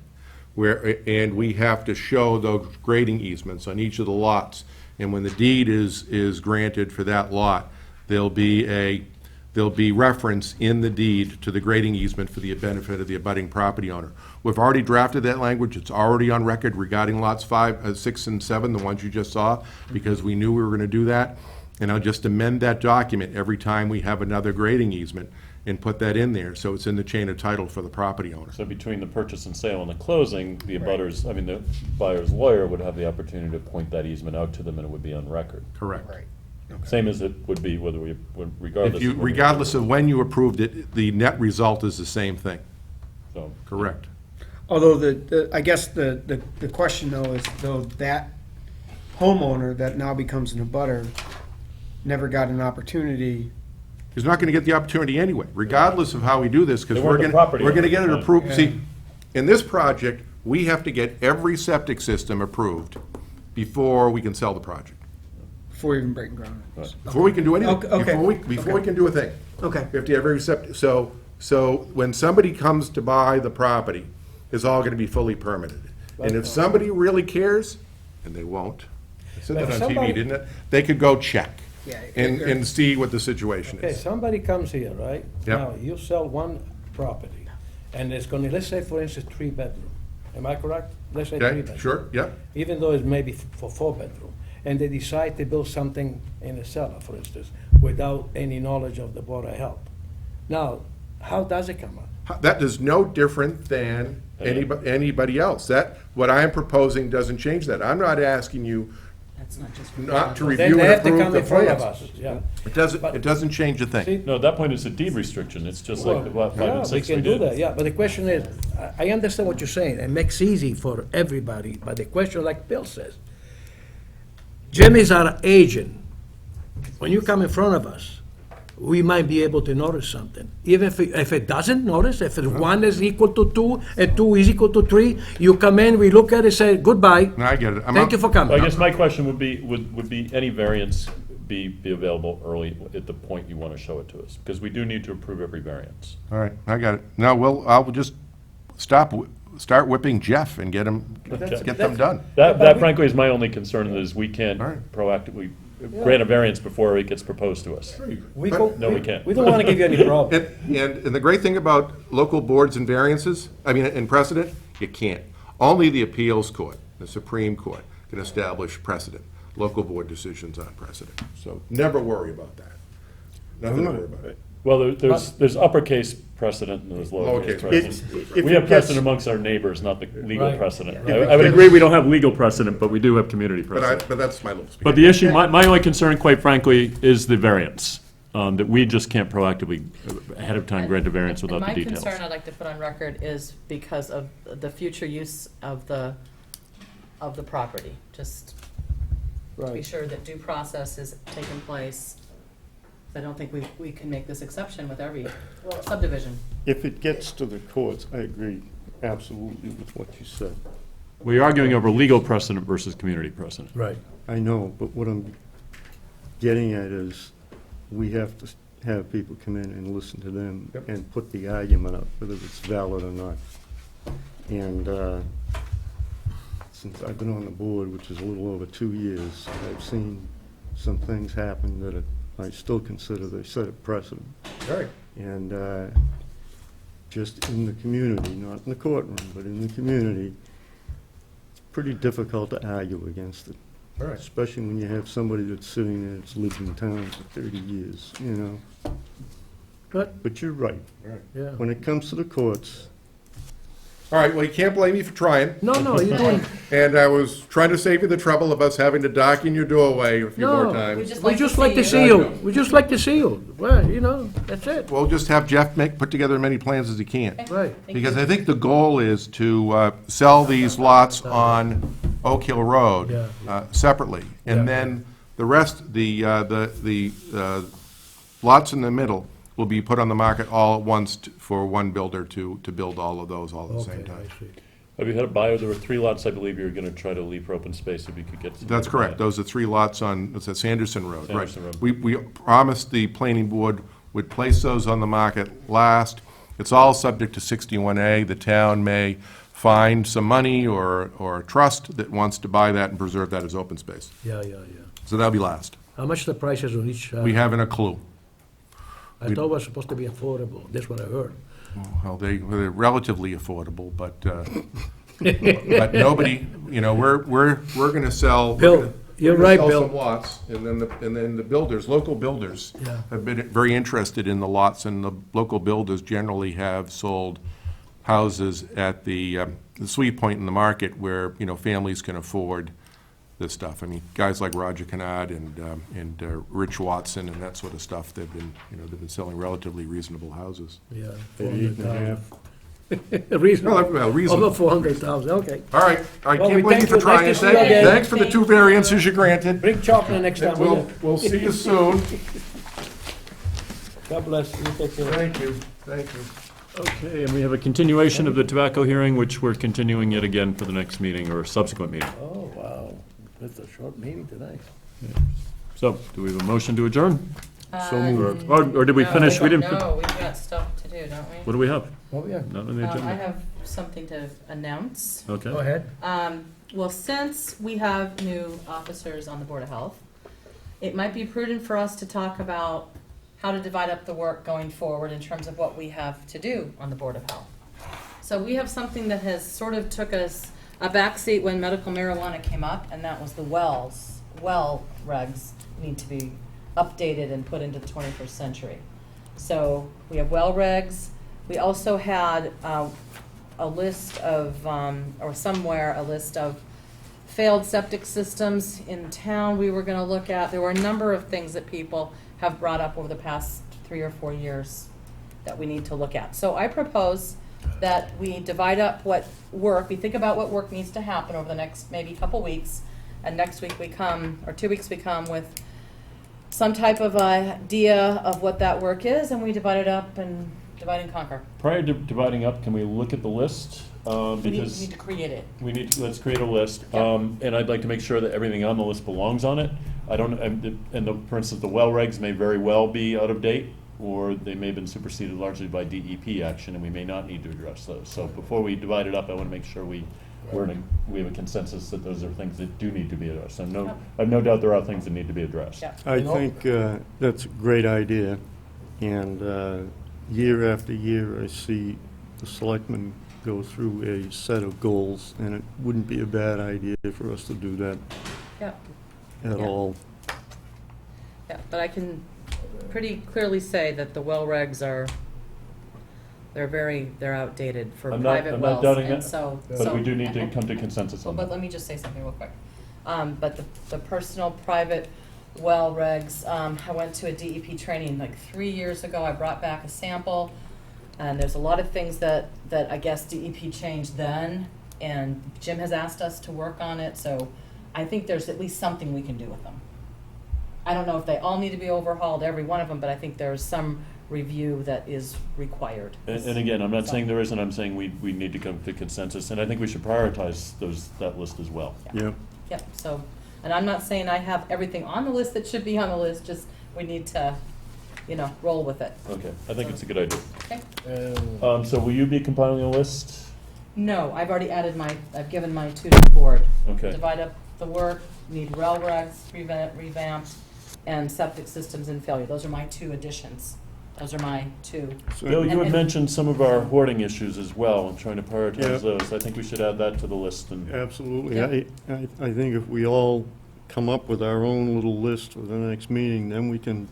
and we have to show those grading easements on each of the lots. And when the deed is granted for that lot, there'll be reference in the deed to the grading easement for the benefit of the abutting property owner. We've already drafted that language. It's already on record regarding lots 5, 6, and 7, the ones you just saw, because we knew we were going to do that. And I'll just amend that document every time we have another grading easement and put that in there, so it's in the chain of title for the property owner. So between the purchase and sale and the closing, the abutters, I mean, the buyer's lawyer would have the opportunity to point that easement out to them, and it would be on record. Correct. Same as it would be whether we, regardless. Regardless of when you approved it, the net result is the same thing. So, Correct. Although I guess the question though is, though that homeowner that now becomes an abutter never got an opportunity. He's not gonna get the opportunity anyway, regardless of how we do this, because They we're want the gonna, property we're gonna owner get it to approved. Yeah. See, in this project, we have to get every septic system approved before we can sell the project. Before even breaking ground. Before we can do anything. Okay. Before we can do a thing. Okay. We have to have every septic, so when somebody comes to buy the property, it's all gonna be fully permitted. And if somebody really cares, and they won't, I said But that on somebody- TV, didn't it? They could go check Yeah. and see what the situation Okay, is. somebody comes here, right? Yep. Now, you sell one property, and it's gonna, let's say, for instance, 3-bedroom. Am I correct? Let's say Okay, 3-bedroom. sure, yeah. Even though it's maybe for 4-bedroom. And they decide to build something in a cellar, for instance, without any knowledge of the Board of Health. Now, how does it come up? That is no different than anybody else. What I am proposing doesn't change that. I'm not asking you That's not just. not to Then review they and have to approve come the in front of plans. us, yeah. It doesn't change a thing. See, no, at that point, it's a deed restriction. It's just like the lot 5 yeah, and we 6 we can do that, did. yeah, but the question is, I understand what you're saying, it makes easy for everybody, but the question, like Bill says, Jim is our agent. When you come in front of us, we might be able to notice something. Even if it doesn't notice, if 1 is equal to 2 and 2 is equal to 3, you come in, we look at it, say goodbye. No, I get it. Thank you for coming. Well, I guess my question would be any variance be available early at the point you want to show it to us? Because we do need to approve every variance. All right, I got it. No, I'll just start whipping Jeff and get them done. That frankly is my only concern, is we can't All right. proactively grant a variance before it gets proposed to us. We But- go- No, we can't. We don't wanna give you any problem. And the great thing about local boards and variances, and precedent, you can't. Only the appeals court, the Supreme Court, can establish precedent. Local board decisions on precedent. So never worry about that. Nothing to worry about. Well, there's uppercase precedent and there's lowercase Lowercase. precedent. If We it have gets- precedent amongst our neighbors, not the legal Right. precedent. it I would gets- agree, we don't have legal precedent, but we do have community But precedent. that's my little speech. But the issue, my only concern, quite frankly, is the variance, that we just can't proactively, ahead of time, grant a variance without the And details. my concern I'd like to put on record is because of the future use of the property. Just to be Right. sure that due process is taking place. I don't think we can make this exception with every subdivision. If it gets to the courts, I agree absolutely with what you said. We're arguing over legal precedent versus community precedent. Right. I know, but what I'm getting at is, we have to have people come in and listen to them and put the argument up, whether it's valid or not. And since I've been on the board, which is a little over 2 years, I've seen some things happen that are I still consider they set a precedent. Right. And just in the community, not in the courtroom, but in the community, it's pretty difficult to argue against it. Right. Especially when you have somebody that's sitting there that's lived in town for 30 years, you know. But you're right. Yeah. When it comes to the courts, All right, well, you can't blame me for trying. No, you're doing, And I was trying to save you the trouble of us having to dock in your doorway a few more no, times. we just like to see you. We just like to see you. Well, you know, that's it. We'll just have Jeff put together as many plans as he can. Right. Because I think the goal is to sell these lots on Oak Hill Road separately. Yeah. And then the rest, the lots in the middle will be put on the market all at once for one builder to build all of those all at the same Okay, time. I see. Have you had a buyer? There were 3 lots, I believe, you were gonna try to leave for open space if you could get some. That's correct. Those are 3 lots on, it's at Sanderson Road, right. Sanderson Road. We promised the planning board would place those on the market last. It's all subject to 61A. The town may find some money or a trust that wants to buy that and preserve that as open space. Yeah. So that'll be last. How much the prices on each? We haven't a clue. I thought it was supposed to be affordable. That's what I heard. Well, they're relatively affordable, but but nobody, you know, we're gonna sell. Bill, we're gonna- you're we're gonna right, sell Bill. some lots, and then the builders, local builders, Yeah. have been very interested in the lots, and the local builders generally have sold houses at the sweet point in the market where, you know, families can afford this stuff. I mean, guys like Roger Kennard and Rich Watson and that sort of stuff, they've been selling relatively reasonable houses. Yeah. 8.5. Reasonable. Well, reasonable. Over 400,000, okay. All right, I Well, we can't blame you thank for you. trying. Nice to see you again. Thanks for the 2 variances you granted. Bring chocolate next time, will you? We'll see you soon. God bless you. Take care. Thank you. Okay, and we have a continuation of the tobacco hearing, which we're continuing yet again for the next meeting or subsequent meeting. Oh, wow. That's a short meeting tonight. So, do we have a motion to adjourn? So moved. Or did we finish? We didn't. No, we've got stuff to do, don't we? What do we have? Oh, yeah. Not on the I agenda. have something to announce. Okay. Go ahead. Well, since we have new officers on the Board of Health, it might be prudent for us to talk about how to divide up the work going forward in terms of what we have to do on the Board of Health. So we have something that has sort of took us a backseat when medical marijuana came up, and that was the well regs need to be updated and put into the 21st century. So we have well regs. We also had a list of, or somewhere, a list of failed septic systems in town we were gonna look at. There were a number of things that people have brought up over the past 3 or 4 years that we need to look at. So I propose that we divide up what work, we think about what work needs to happen over the next maybe couple weeks, and next week we come, or 2 weeks we come with some type of idea of what that work is, and we divide it up and divide and conquer. Prior to dividing up, can we look at the list? We need Because to create it. let's create a list. Yeah. And I'd like to make sure that everything on the list belongs on it. I don't, for instance, the well regs may very well be out of date, or they may have been superseded largely by DEP action, and we may not need to address those. So before we divide it up, I want to make sure we have a consensus that those are things that do need to be addressed. I have no doubt there are things that need to be addressed. Yeah. I think that's a great idea, and year after year, I see the selectmen go through a set of goals, and it wouldn't be a bad idea for us to do that Yeah. at Yeah. all. Yeah, but I can pretty clearly say that the well regs are, they're outdated for I'm not private wells. doubting And that, so. But we do need to come to consensus on But that. let me just say something real quick. But the personal private well regs, I went to a DEP training like 3 years ago. I brought back a sample, and there's a lot of things that I guess DEP changed then, and Jim has asked us to work on it, so I think there's at least something we can do with them. I don't know if they all need to be overhauled, every one of them, but I think there's some review that is required. And again, I'm not saying there isn't, I'm saying we need to come to consensus, and I think we should prioritize that list as well. Yeah. Yep, so, and I'm not saying I have everything on the list that should be on the list, just we need to, roll with it. Okay, I think it's a good idea. Okay? So will you be compiling a list? No, I've already added I've given my 2 to the board. Okay. Divide up the work, need rail regs revamped, and septic systems in failure. Those are my two additions. Those are my two. Bill, you And- had mentioned some of our hoarding issues as well, and trying to Yeah. prioritize those. I think we should add that to the list and. Absolutely. Yeah. I think if we all come up with our own little list for the next meeting, then we can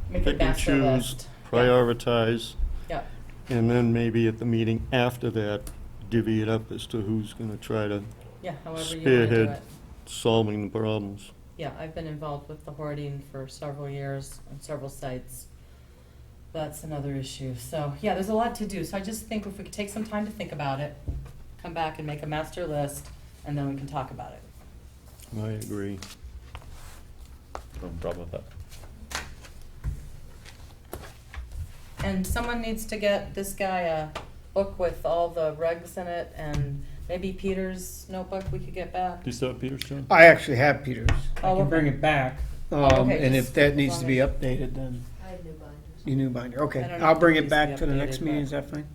Make a pick and master choose, list. prioritize, Yeah, and then maybe at the meeting after that, divvy it up as to who's gonna try to yeah, however you want to do spearhead it. solving the problems. Yeah, I've been involved with the hoarding for several years on several sites. That's another issue. So, yeah, there's a lot to do. So I just think if we could take some time to think about it, come back and make a master list, and then we can talk about it. I agree. No problem with that. And someone needs to get this guy a book with all the regs in it, and maybe Peter's notebook we could get back. Do you still have Peter's, John? I actually have Peter's. I Oh, can bring okay. it back. Oh, okay, And just if that as needs long to be as- updated, then I have new binders. you new binder. Okay, I don't know I'll if bring it it needs to back be to the next updated, meeting. but- Is that fine?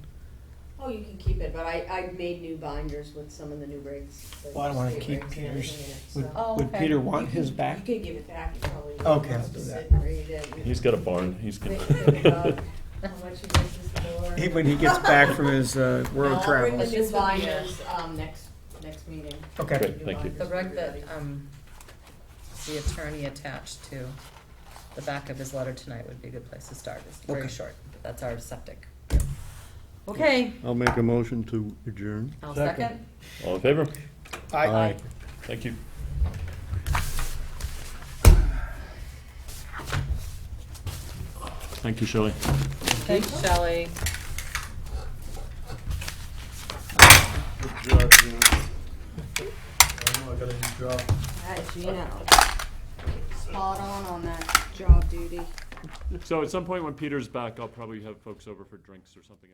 Oh, you can keep it, but I made new binders with some of the new rigs. the Well, I don't wanna state keep rigs and Peter's. everything in it, Would, so. Oh, would okay. Peter want his You back? could give it back, you probably. Okay, I'll wants do to that. sit and read it. He's got a barn. He's Think- gonna. think about how much he misses the door. When he gets back from his No, world I'll bring the travels. new binders, next meeting. Okay. Great, thank you. The reg that, the attorney attached to the back of his letter tonight would be a good place to start. It's very Okay. short, but that's our septic. Okay, I'll make a motion to adjourn. I'll second. All in favor? Aye. Thank you. Thank you, Shelley. Thanks, Shelley. Gina, spot on that job duty. So at some point when Peter's back, I'll probably have folks over for drinks or something.